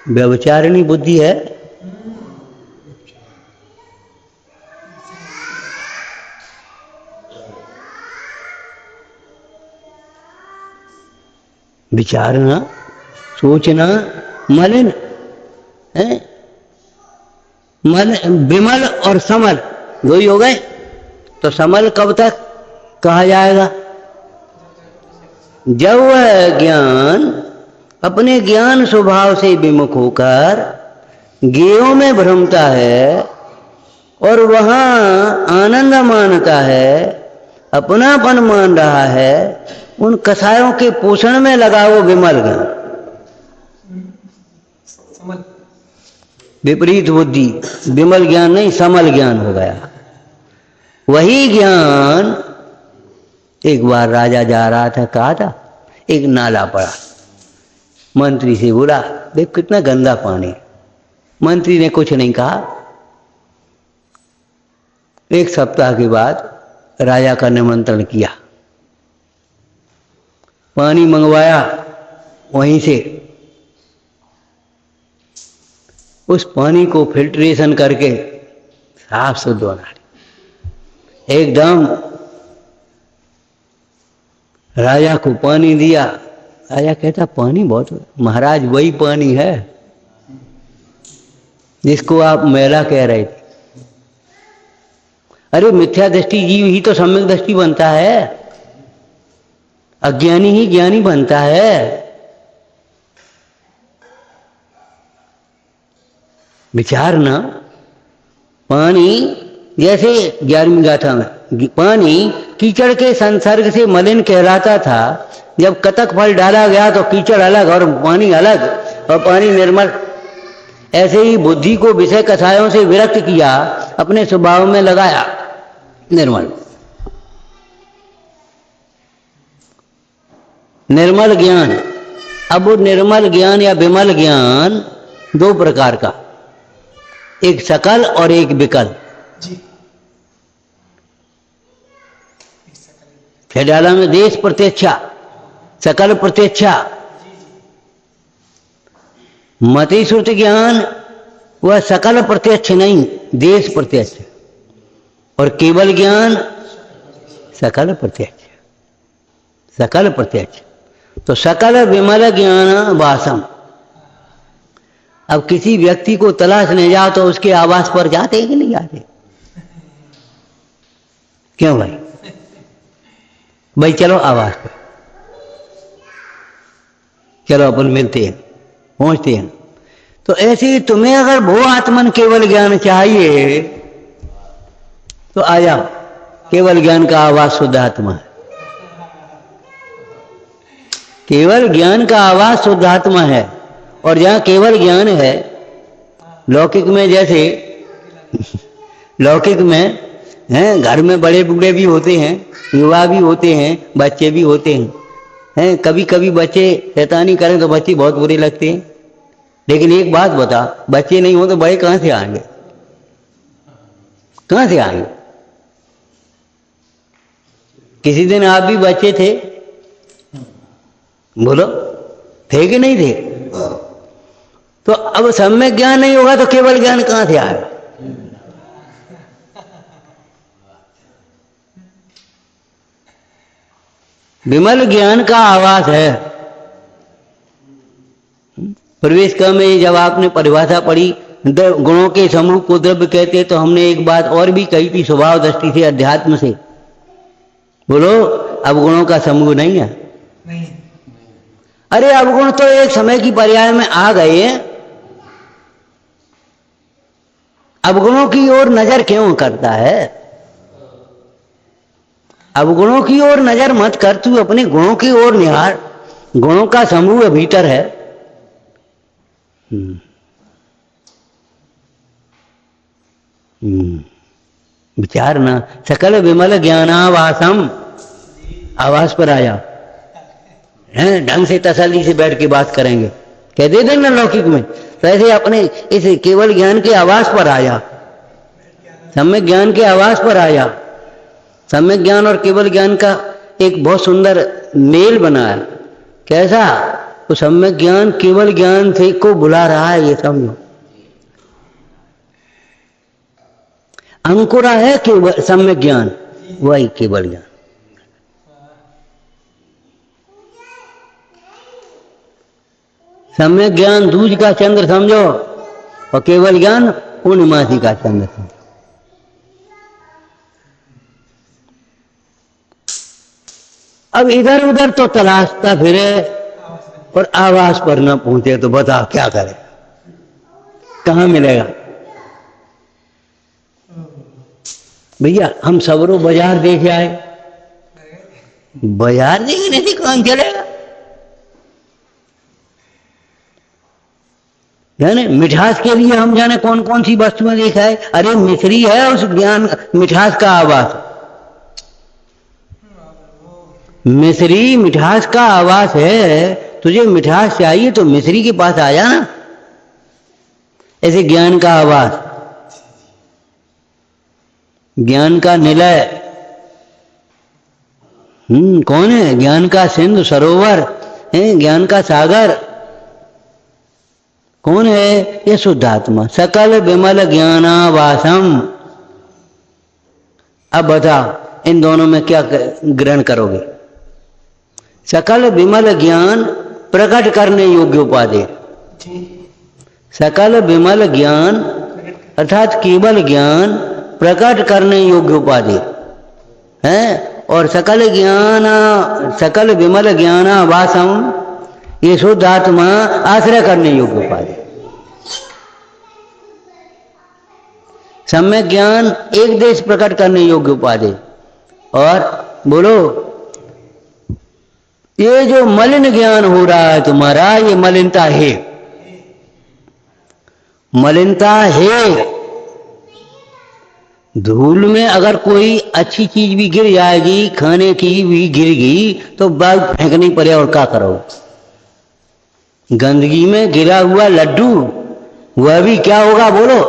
व्यभिचारिणी बुद्धि है। विचारना, सोचना मलिन है। विमल और समल दो ही हो गए, तो समल कब तक कहा जाएगा? जब वह ज्ञान अपने ज्ञान स्वभाव से विमुख होकर ज्ञेयों में भ्रमता है और वहां आनंद मानता है, अपनापन मान रहा है, उन कषायों के पोषण में लगा वो विमल ज्ञान। विपरीत बुद्धि, विमल ज्ञान नहीं समल ज्ञान हो गया। वही ज्ञान, एक बार राजा जा रहा था, कहा था एक नाला पड़ा, मंत्री से बोला देख कितना गंदा पानी। मंत्री ने कुछ नहीं कहा। एक सप्ताह के बाद राजा का निमंत्रण किया, पानी मंगवाया वहीं से, उस पानी को फिल्ट्रेशन करके साफ शुद्ध बना एकदम। राजा को पानी दिया, राजा कहता पानी बहुत, महाराज वही पानी है जिसको आप मैला कह रहे थे। अरे मिथ्या दृष्टि जीव ही तो सम्यक दृष्टि बनता है, अज्ञानी ही ज्ञानी बनता है। विचार ना, पानी जैसे 11वीं गाथा में पानी कीचड़ के संसर्ग से मलिन कहलाता था। जब कतक फल डाला गया तो कीचड़ अलग और पानी अलग, और पानी निर्मल। ऐसे ही बुद्धि को विषय कथाओं से विरक्त किया, अपने स्वभाव में लगाया निर्मल। निर्मल ज्ञान। अब वो निर्मल ज्ञान या विमल ज्ञान दो प्रकार का, एक सकल और एक विकल। खेडाला में देश प्रत्यक्षा, सकल प्रत्यक्षा। मति श्रुति ज्ञान वह सकल प्रत्यक्ष नहीं, देश प्रत्यक्ष। और केवल ज्ञान सकल प्रत्यक्ष, सकल प्रत्यक्ष। तो सकल विमल ज्ञान वासम। अब किसी व्यक्ति को तलाशने जाओ तो उसके आवास पर जाते हैं कि नहीं जाते? क्यों भाई? भाई चलो आवास पर, चलो अपन मिलते हैं, पहुंचते हैं। तो ऐसे ही तुम्हें अगर भो आत्मन केवल ज्ञान चाहिए तो आ जाओ। केवल ज्ञान का आवास शुद्ध आत्मा है। केवल ज्ञान का आवास शुद्ध आत्मा है। और जहां केवल ज्ञान है, लौकिक में जैसे लौकिक में हैं, घर में बड़े बूढ़े भी होते हैं, युवा भी होते हैं, बच्चे भी होते हैं। कभी कभी बच्चे शैतानी करें तो बच्चे बहुत बुरे लगते हैं। लेकिन एक बात बता, बच्चे नहीं हो तो बड़े कहां से आएंगे? कहां से आएंगे? किसी दिन आप भी बच्चे थे, बोलो, थे कि नहीं थे? तो अब सम्यक ज्ञान नहीं होगा तो केवल ज्ञान कहां से आएगा? विमल ज्ञान का आवास है। प्रवेश क्रम में जब आपने परिभाषा पढ़ी, गुणों के समूह को द्रव्य कहते, तो हमने एक बात और भी कही थी, स्वभाव दृष्टि से, अध्यात्म से। बोलो, अवगुणों का समूह नहीं है। नहीं। अरे अवगुण तो एक समय की पर्याय में आ गए हैं। अवगुणों की ओर नजर क्यों करता है? अवगुणों की ओर नजर मत कर, तू अपने गुणों की ओर निहार। गुणों का समूह भीतर है। विचार ना। सकल विमल ज्ञानावासम, आवास पर आया है। ढंग से तसल्ली से बैठ के बात करेंगे, कह दे देना लौकिक में। तो ऐसे अपने इस केवल ज्ञान के आवास पर आया, सम्यक ज्ञान के आवास पर आया। सम्यक ज्ञान और केवल ज्ञान का एक बहुत सुंदर मेल बना है। कैसा? तो सम्यक ज्ञान केवल ज्ञान से को बुला रहा है, ये समझो। अंकुरा है केवल सम्यक ज्ञान, वही केवल ज्ञान। सम्यक ज्ञान दूज का चंद्र समझो, और केवल ज्ञान पूर्णिमासी का चंद्र समझो। अब इधर उधर तो तलाशता फिरे और आवास पर न पहुंचे तो बता क्या करे? कहां मिलेगा? भैया हम सबरो बाजार देखे आए, बाजार देखने से कौन चलेगा? जाने मिठास के लिए हम जाने कौन कौन सी वस्तुएं देखा है। अरे मिश्री है उस ज्ञान मिठास का आवास। मिश्री मिठास का आवास है। तुझे मिठास चाहिए तो मिश्री के पास आ जाना। ऐसे ज्ञान का आवास, ज्ञान का निलय कौन है? ज्ञान का सिंधु सरोवर है, ज्ञान का सागर कौन है? ये शुद्ध आत्मा। सकल विमल ज्ञानावासम। अब बताओ इन दोनों में क्या ग्रहण करोगे? सकल विमल ज्ञान प्रकट करने योग्य उपाधि। सकल विमल ज्ञान अर्थात केवल ज्ञान प्रकट करने योग्य उपाधि है। और सकल ज्ञान, सकल विमल ज्ञानावासम, ये शुद्ध आत्मा आश्रय करने योग्य उपाधि। सम्यक ज्ञान एक देश प्रकट करने योग्य उपाधि। और बोलो, ये जो मलिन ज्ञान हो रहा है तुम्हारा, ये मलिनता है, मलिनता है। धूल में अगर कोई अच्छी चीज भी गिर जाएगी, खाने की भी गिर गई तो बाग फेंकनी पड़े, और क्या करो। गंदगी में गिरा हुआ लड्डू वह भी क्या होगा बोलो,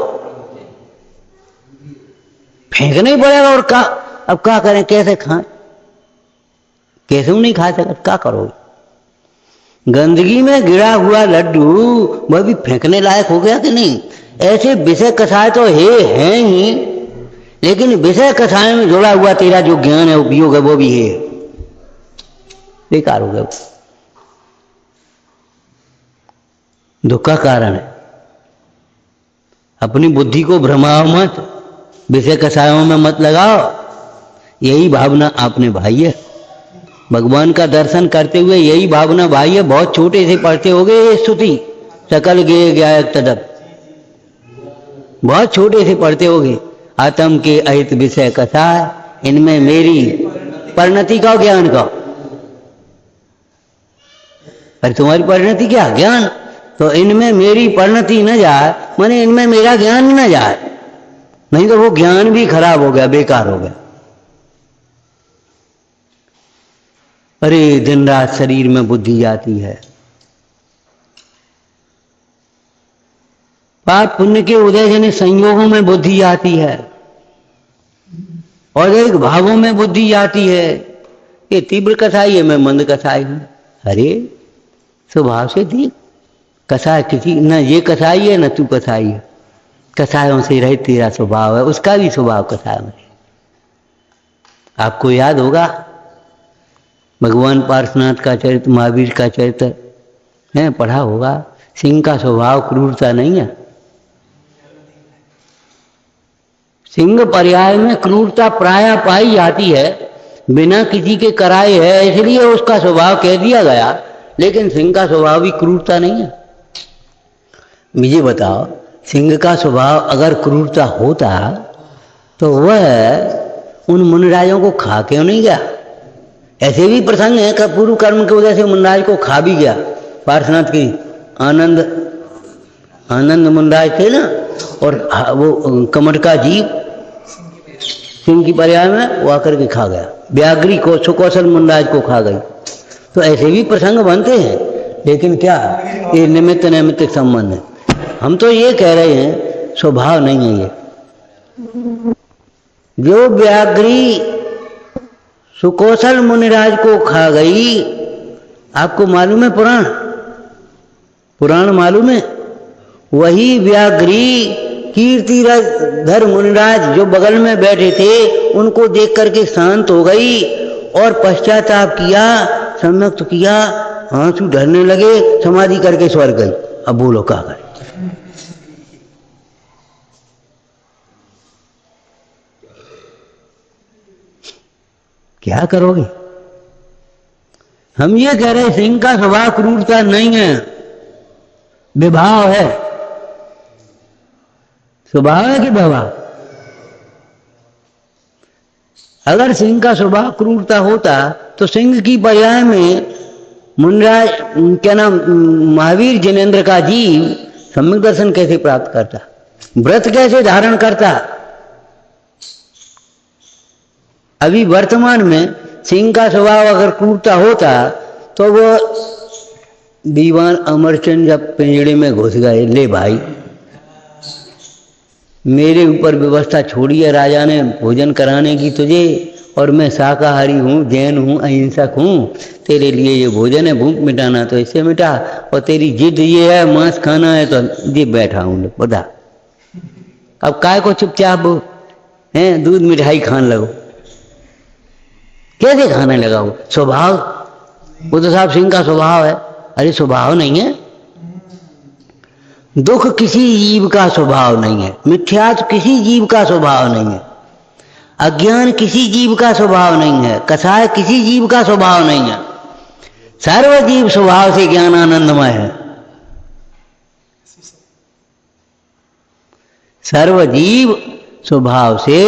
फेंकना ही पड़ेगा। और क्या, अब क्या करें, कैसे खाएं, कैसे नहीं खा सकते, क्या करो। गंदगी में गिरा हुआ लड्डू वह भी फेंकने लायक हो गया कि नहीं। ऐसे विषय कसाय तो है ही, लेकिन विषय कसाय में जुड़ा हुआ तेरा जो ज्ञान है, उपयोग है, वो भी है, बेकार हो गया, दुख का कारण है। अपनी बुद्धि को भ्रमाओ मत, विषय कसायों में मत लगाओ। यही भावना आपने भाई है, भगवान का दर्शन करते हुए यही भावना भाई है। बहुत छोटे से पढ़ते होगे ये स्तुति, सकल गे गायक तदप, बहुत छोटे से पढ़ते होगे। आत्म के अहित विषय कसाय, इनमें मेरी परिणति का ज्ञान का। अरे तुम्हारी परिणति क्या, ज्ञान। तो इनमें मेरी परिणति न जाए, माने इनमें मेरा ज्ञान न जाए, नहीं तो वो ज्ञान भी खराब हो गया, बेकार हो गया। अरे दिन रात शरीर में बुद्धि जाती है, पाप पुण्य के उदय जने संयोगों में बुद्धि आती है, और एक भावों में बुद्धि आती है। ये तीव्र कसाई है, मैं मंद कसाई हूं। अरे स्वभाव से देख, कसाई किसी न ये कसाई है न तू कसाई है, कसायों से रहित तेरा स्वभाव है, उसका भी स्वभाव कसायों में। आपको याद होगा भगवान पार्श्वनाथ का चरित्र, महावीर का चरित्र है, पढ़ा होगा। सिंह का स्वभाव क्रूरता नहीं है, सिंह पर्याय में क्रूरता प्राय पाई जाती है, बिना किसी के कराए है, इसलिए उसका स्वभाव कह दिया गया। लेकिन सिंह का स्वभाव भी क्रूरता नहीं है। मुझे बताओ, सिंह का स्वभाव अगर क्रूरता होता तो वह उन मुनिराजों को खा क्यों नहीं गया। ऐसे भी प्रसंग है कि पूर्व कर्म की वजह से मुनिराज को खा भी गया। पार्श्वनाथ की आनंद मुनिराज थे ना, और वो कमट का जीव सिंह की पर्याय में वो आकर के खा गया, व्याघ्री को सुकौशल मुनिराज को खा गई। तो ऐसे भी प्रसंग बनते हैं, लेकिन क्या ये निमित्त नैमित्तिक संबंध है। हम तो ये कह रहे हैं स्वभाव नहीं है ये। जो व्याघ्री सुकौशल मुनिराज को खा गई, आपको मालूम है पुराण मालूम है। वही व्याघ्री कीर्तिधर मुनिराज जो बगल में बैठे थे, उनको देख करके शांत हो गई और पश्चाताप किया, सम्यक्त किया, आंसू ढलने लगे, समाधि करके स्वर्ग गई। अब बोलो क्या करें। क्या करोगे। हम ये कह रहे सिंह का स्वभाव क्रूरता नहीं है, विभाव है। स्वभाव है कि विभाव। अगर सिंह का स्वभाव क्रूरता होता तो सिंह की पर्याय में मुनिराज क्या नाम महावीर जिनेन्द्र का जीव सम्यक दर्शन कैसे प्राप्त करता, व्रत कैसे धारण करता। अभी वर्तमान में सिंह का स्वभाव अगर क्रूरता होता तो वो दीवान अमरचंद जब पिंजड़े में घुस गए, ले भाई मेरे ऊपर व्यवस्था छोड़ी है राजा ने भोजन कराने की तुझे, और मैं शाकाहारी हूँ, जैन हूँ, अहिंसक हूँ, तेरे लिए ये भोजन है, भूख मिटाना तो इससे मिटा, और तेरी जिद ये है मांस खाना है तो ये बैठा हूँ बता। अब काय को चुपचाप हैं दूध मिठाई खाने लगो, कैसे खाने लगा वो। स्वभाव वो तो साहब सिंह का स्वभाव है। अरे स्वभाव नहीं है, दुख किसी जीव का स्वभाव नहीं है, मिथ्यात्व किसी जीव का स्वभाव नहीं है, अज्ञान किसी जीव का स्वभाव नहीं है, कसाय किसी जीव का स्वभाव नहीं है। सर्वजीव स्वभाव से ज्ञान आनंदमय है। सर्वजीव स्वभाव से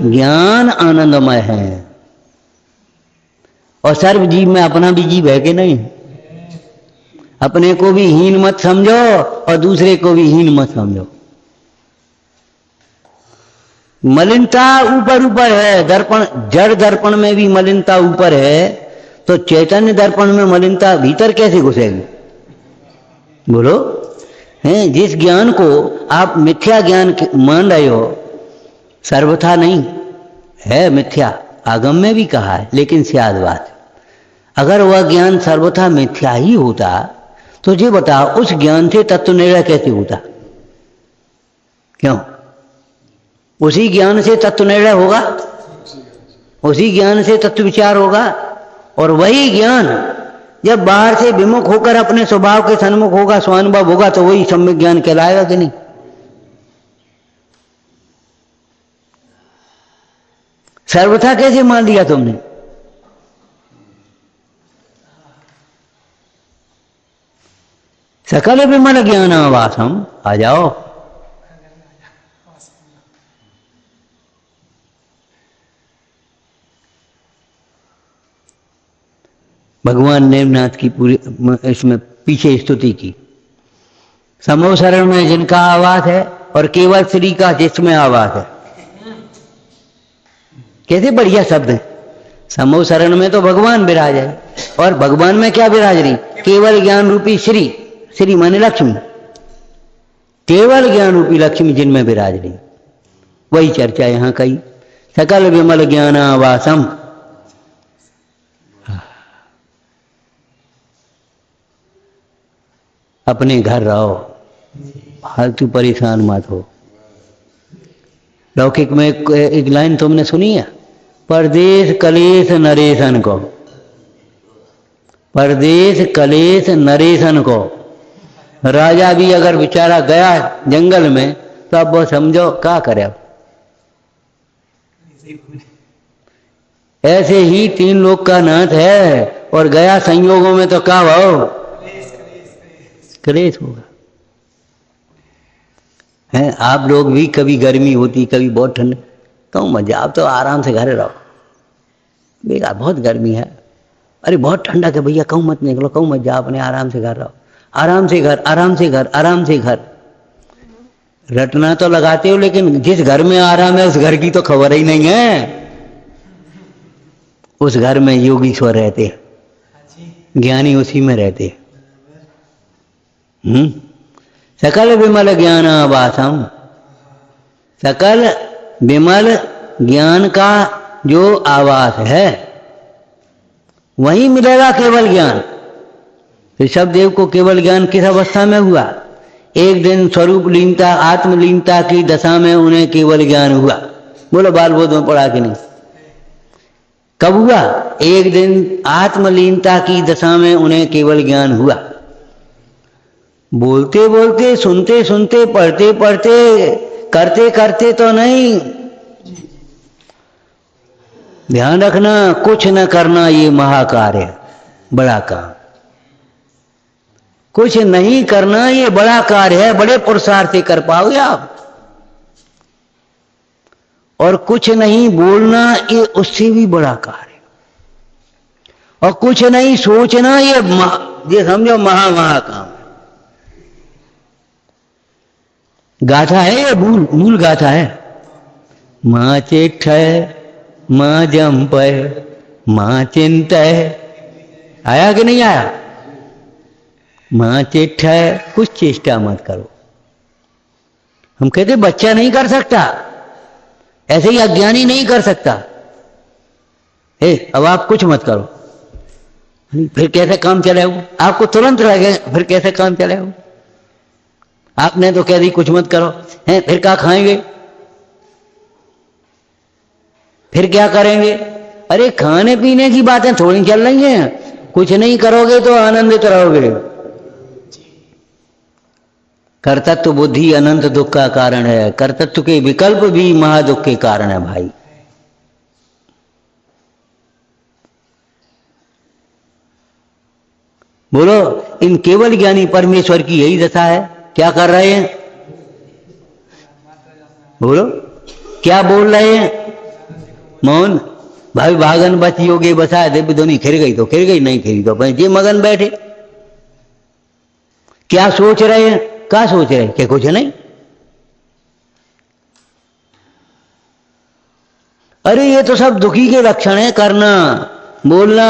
ज्ञान आनंदमय है। और सर्व जीव में अपना भी जीव है कि नहीं? अपने को भी हीन मत समझो और दूसरे को भी हीन मत समझो। मलिनता ऊपर ऊपर है, दर्पण, जड़ दर्पण में भी मलिनता ऊपर है, तो चैतन्य दर्पण में मलिनता भीतर कैसे घुसेगी? बोलो। हैं, जिस ज्ञान को आप मिथ्या ज्ञान मान रहे हो, सर्वथा नहीं है मिथ्या, आगम में भी कहा है, लेकिन सियाद बात, अगर वह ज्ञान सर्वथा मिथ्या ही होता तो जी बताओ उस ज्ञान से तत्व निर्णय कैसे होता? क्यों? उसी ज्ञान से तत्व निर्णय होगा, उसी ज्ञान से तत्व विचार होगा, और वही ज्ञान जब बाहर से विमुख होकर अपने स्वभाव के सन्मुख होगा, स्वानुभव होगा, तो वही सम्यक ज्ञान कहलाएगा कि नहीं? सर्वथा कैसे मान लिया तुमने? सकल विमल ज्ञानावासम, आ जाओ। भगवान नेमनाथ की पूरी इसमें पीछे स्तुति की। समो शरण में जिनका आवास है और केवल श्री का जिसमें आवास है। कैसे बढ़िया शब्द है। समो शरण में तो भगवान विराज है, और भगवान में क्या विराज रही? केवल ज्ञान रूपी श्री, श्री माने लक्ष्मी, केवल ज्ञान रूपी लक्ष्मी जिनमें विराज रही, वही चर्चा यहां कही। सकल विमल ज्ञानावासम, अपने घर रहो, फालतू परेशान मत हो। लौकिक में एक लाइन तुमने सुनी है, परदेश कलेश नरेशन को, परदेश कलेश नरेशन को। राजा भी अगर बेचारा गया जंगल में तो अब वो समझो क्या करे। अब ऐसे ही तीन लोक का नाथ है और गया संयोगों में तो क्या भाव? क्लेश होगा। हैं, आप लोग भी कभी गर्मी होती, कभी बहुत ठंड, कहूँ मजा, आप तो आराम से घर रहो। बेकार बहुत गर्मी है, अरे बहुत ठंडा है भैया, कहूँ मत निकलो, कहूँ मत जाओ, अपने आराम से घर रहो, आराम से घर, आराम से घर, आराम से घर। रटना तो लगाते हो, लेकिन जिस घर में आराम है उस घर की तो खबर ही नहीं है। उस घर में योगीश्वर रहते, ज्ञानी उसी में रहते। सकल विमल ज्ञानावासम, सकल विमल ज्ञान का जो आवास है वहीं मिलेगा केवल ज्ञान। ऋषभदेव को केवल ज्ञान किस अवस्था में हुआ? एक दिन स्वरूप लीनता, आत्मलीनता की दशा में उन्हें केवल ज्ञान हुआ। बोलो बाल बोध में पढ़ा कि नहीं? कब हुआ? एक दिन आत्मलीनता की दशा में उन्हें केवल ज्ञान हुआ। बोलते बोलते, सुनते सुनते, पढ़ते पढ़ते, करते करते तो नहीं। ध्यान रखना, कुछ न करना ये महाकार्य, बड़ा काम। कुछ नहीं करना ये बड़ा कार्य है, बड़े पुरुषार्थ से कर पाओगे आप। और कुछ नहीं बोलना ये उससे भी बड़ा कार्य, और कुछ नहीं सोचना ये समझो महा काम। गाथा है ये, मूल गाथा है। मां चेठ मां जंप मां चिंत, आया कि नहीं आया? मां चेठ, कुछ चेष्टा मत करो। हम कहते बच्चा नहीं कर सकता, ऐसे ही अज्ञानी नहीं कर सकता। अब आप कुछ मत करो, फिर कैसे काम चलेगा? आपको तुरंत लगेगा फिर कैसे काम चलेगा? आपने तो कह दी कुछ मत करो, हैं, फिर क्या खाएंगे, फिर क्या करेंगे? अरे खाने पीने की बातें थोड़ी चल रही हैं। कुछ नहीं करोगे तो आनंदित रहोगे। कर्तृत्व बुद्धि अनंत दुख का कारण है, कर्तृत्व के विकल्प भी महादुख के कारण है भाई। बोलो, इन केवल ज्ञानी परमेश्वर की यही दशा है। क्या कर रहे हैं? बोलो, क्या बोल रहे हैं? मौन, भाई भागन बच योगे बसाए दे दोनों खिर गई तो खिर गई, नहीं खिरी तो अपने जी मगन बैठे। क्या सोच रहे हैं, क्या सोच रहे हैं कि कुछ नहीं। अरे ये तो सब दुखी के लक्षण है, करना बोलना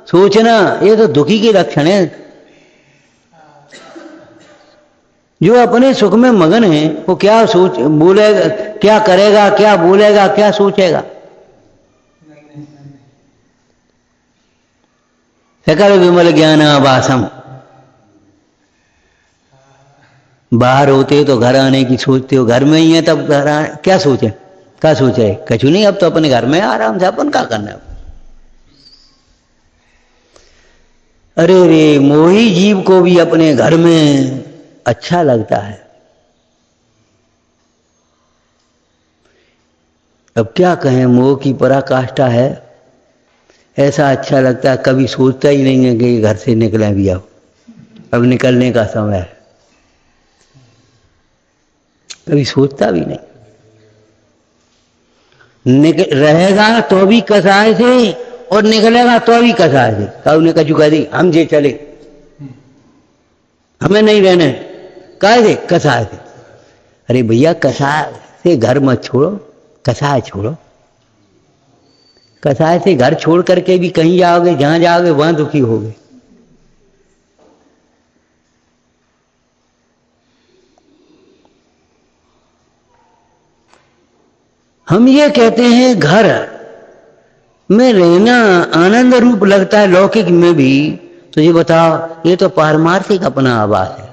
सोचना, ये तो दुखी के लक्षण है। जो अपने सुख में मगन है वो क्या सोच बोलेगा, क्या करेगा, क्या बोलेगा, क्या सोचेगा। सकल विमल ज्ञान आभासम, बाहर होते तो घर आने की सोचते हो, घर में ही है तब घर क्या सोचे, क्या सोचे, कछु नहीं। अब तो अपने घर में आराम से अपन क्या करना है। अरे रे मोही जीव को भी अपने घर में अच्छा लगता है। अब क्या कहें, मोह की पराकाष्ठा है। ऐसा अच्छा लगता है, कभी सोचता ही नहीं है कि घर से निकले भी अब निकलने का समय है, कभी सोचता भी नहीं। रहेगा तो भी कसाय से और निकलेगा तो भी कसाय से। कब ने कचू कह दी हम जे चले, हमें नहीं रहने, कह दे कसाय से। अरे भैया कसाय से घर मत छोड़ो, कसाय छोड़ो। कसाय से घर छोड़ करके भी कहीं जाओगे, जहां जाओगे वहां दुखी होगे। हम ये कहते हैं घर में रहना आनंद रूप लगता है लौकिक में भी, तो ये बताओ ये तो पारमार्थिक अपना आवास है,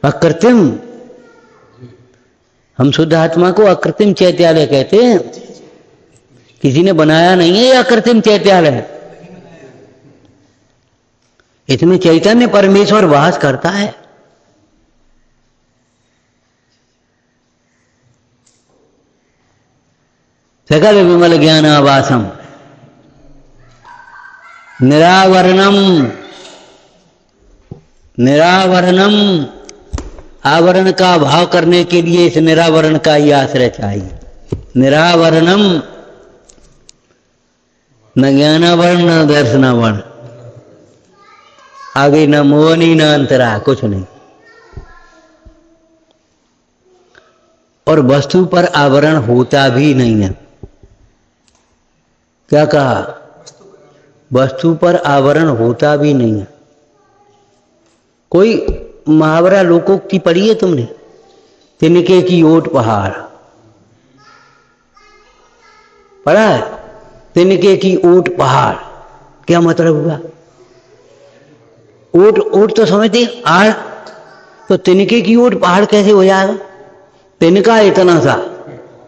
अकृत्रिम। हम शुद्ध आत्मा को अकृत्रिम चैत्यालय कहते हैं, किसी ने बनाया नहीं है, ये अकृत्रिम चैत्यालय है। इसमें चैतन्य परमेश्वर वास करता है। सकल विमल ज्ञान आवासम निरावरणम, निरावरणम। आवरण का भाव करने के लिए इस निरावरण का ही आश्रय चाहिए। निरावरणम, न ज्ञानावरण न दर्शनावरण, आगे न मोहनी न अंतरा, कुछ नहीं। और वस्तु पर आवरण होता भी नहीं है। क्या कहा, वस्तु पर आवरण होता भी नहीं है। कोई मुहावरा लोकोक्ति पढ़ी है तुमने, तिनके की ओट पहाड़ पढ़ा है? तिनके की ओट पहाड़ क्या मतलब हुआ? ओट, ओट तो समझते आड़, तो तिनके की ओट पहाड़ कैसे हो जाएगा? तिनका इतना सा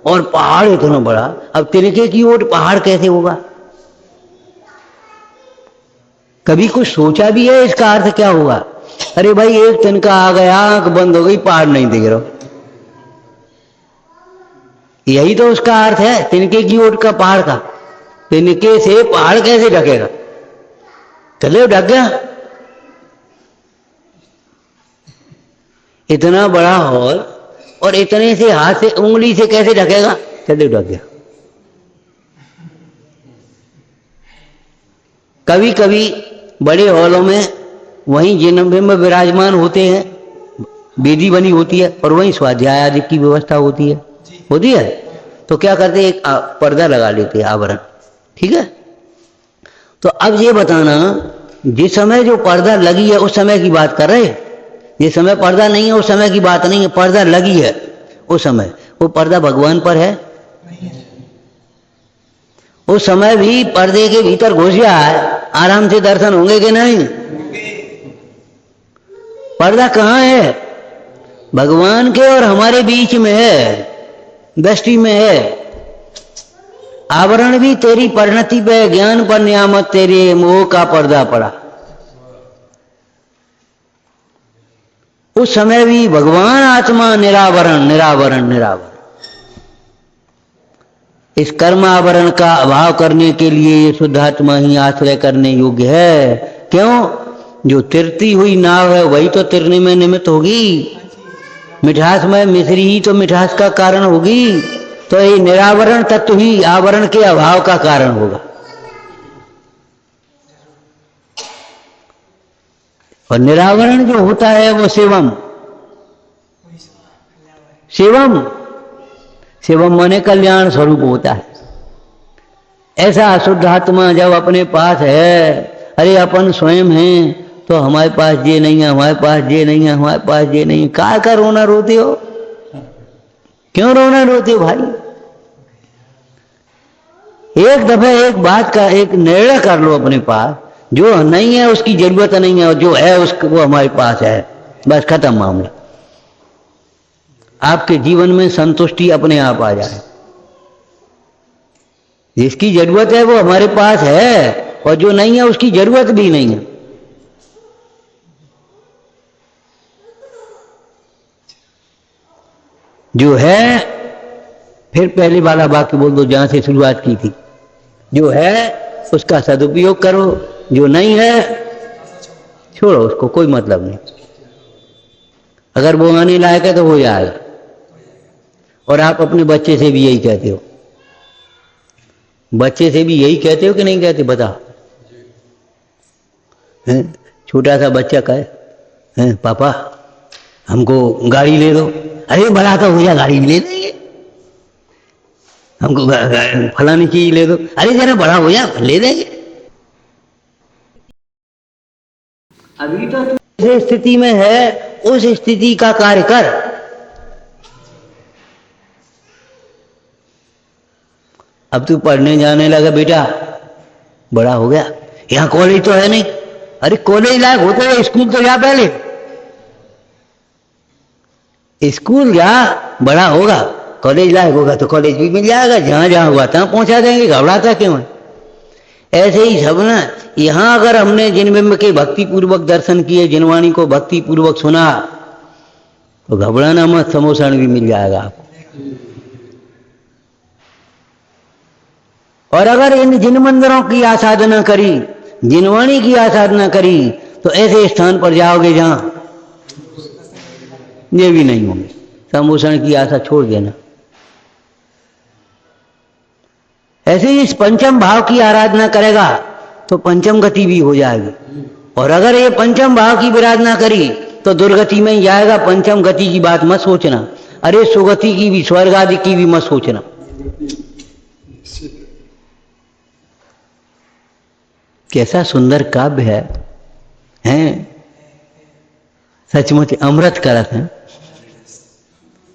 और पहाड़ इतना बड़ा, अब तिनके की ओट पहाड़ कैसे होगा? कभी कुछ सोचा भी है इसका अर्थ क्या होगा? अरे भाई एक तिनका आ गया, आंख बंद हो गई, पहाड़ नहीं दिख रहा। यही तो उसका अर्थ है तिनके की ओट का पहाड़ का। तिनके से पहाड़ कैसे ढकेगा? चले ढक गया। इतना बड़ा हॉल और इतने से हाथ से उंगली से कैसे ढकेगा? चले ढक गया। कभी कभी बड़े हॉलों में वहीं जिनमें विराजमान होते हैं, वेदी बनी होती है और वहीं स्वाध्याय आदि की व्यवस्था होती है। तो क्या करते हैं, एक पर्दा लगा लेते हैं, आवरण। ठीक है, तो अब ये बताना, जिस समय जो पर्दा लगी है उस समय की बात कर रहे हैं। जिस समय पर्दा नहीं है उस समय की बात नहीं है, पर्दा लगी है उस समय। वो पर्दा भगवान पर है? उस समय भी पर्दे के भीतर घुस गया है, आराम से दर्शन होंगे कि नहीं? पर्दा कहाँ है? भगवान के और हमारे बीच में है, दृष्टि में है। आवरण भी तेरी परिणति पे, ज्ञान पर नियामत तेरे मोह का पर्दा पड़ा। उस समय भी भगवान आत्मा निरावरण निरावरण निरावरण। इस कर्म आवरण का अभाव करने के लिए ये शुद्ध आत्मा ही आश्रय करने योग्य है। क्यों? जो तिरती हुई नाव है वही तो तिरने में निमित्त होगी। मिठास में मिश्री ही तो मिठास का कारण होगी। तो ये निरावरण तत्व ही आवरण के अभाव का कारण होगा। और निरावरण जो होता है वो शिवम, शिवम शिवम माने कल्याण स्वरूप होता है। ऐसा अशुद्ध आत्मा जब अपने पास है, अरे अपन स्वयं हैं तो हमारे पास ये नहीं है, हमारे पास ये नहीं है, हमारे पास ये नहीं है, का रोना रोते हो? क्यों रोना रोते हो भाई? एक दफे एक बात का एक निर्णय कर लो अपने पास, जो नहीं है उसकी जरूरत नहीं है, और जो है उसको वो हमारे पास है, बस खत्म मामला। आपके जीवन में संतुष्टि अपने आप आ जाए। जिसकी जरूरत है वो हमारे पास है, और जो नहीं है उसकी जरूरत भी नहीं है। जो है, फिर पहले वाला वाक्य बोल दो जहां से शुरुआत की थी, जो है उसका सदुपयोग करो, जो नहीं है छोड़ो, उसको कोई मतलब नहीं। अगर वो आने लायक है तो हो जाएगा। और आप अपने बच्चे से भी यही कहते हो, बच्चे से भी यही कहते हो कि नहीं कहते? बताओ। छोटा सा बच्चा कहे पापा हमको गाड़ी ले दो, अरे बड़ा तो हो जा, गाड़ी ले देंगे। हमको फलानी चीज ले दो, अरे जरा बड़ा हो जा, ले देंगे। अभी तो जिस स्थिति में है उस स्थिति का कार्य कर। अब तू पढ़ने जाने लगा, बेटा बड़ा हो गया, यहाँ कॉलेज तो है नहीं, अरे कॉलेज लायक होता है, स्कूल तो जा, पहले स्कूल जा, बड़ा होगा कॉलेज लायक होगा तो कॉलेज भी मिल जाएगा, जहां जहां हुआ तहां पहुंचा देंगे, घबराता क्यों है? ऐसे ही सब ना, यहां अगर हमने जिनबिंब के भक्ति पूर्वक दर्शन किए, जिनवाणी को भक्ति पूर्वक सुना, तो घबराना मत, समोसन भी मिल जाएगा आपको। और अगर इन जिन मंदिरों की आसाधना करी, जिनवाणी की आसाधना करी, तो ऐसे स्थान पर जाओगे जहां ये भी नहीं होंगे। समोसन की आशा छोड़ देना। ऐसे ही इस पंचम भाव की आराधना करेगा तो पंचम गति भी हो जाएगी। और अगर ये पंचम भाव की आराधना करी तो दुर्गति में ही जाएगा। पंचम गति की बात मत सोचना, अरे सुगति की भी, स्वर्ग आदि की भी मत सोचना। कैसा सुंदर काव्य है, हैं? सचमुच अमृत करत है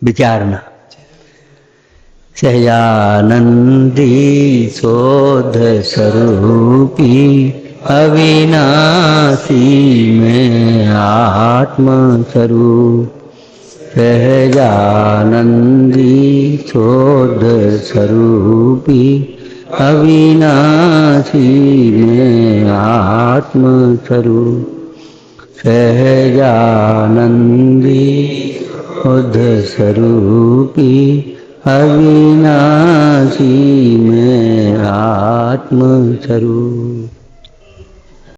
विचारना। सहजानंदी शोध स्वरूपी अविनाशी में आत्म स्वरूप। सहजानंदी शोध स्वरूपी अविनाशी में आत्म स्वरूप। सहजानंदी शोध स्वरूपी अविनाशी में आत्म स्वरूप।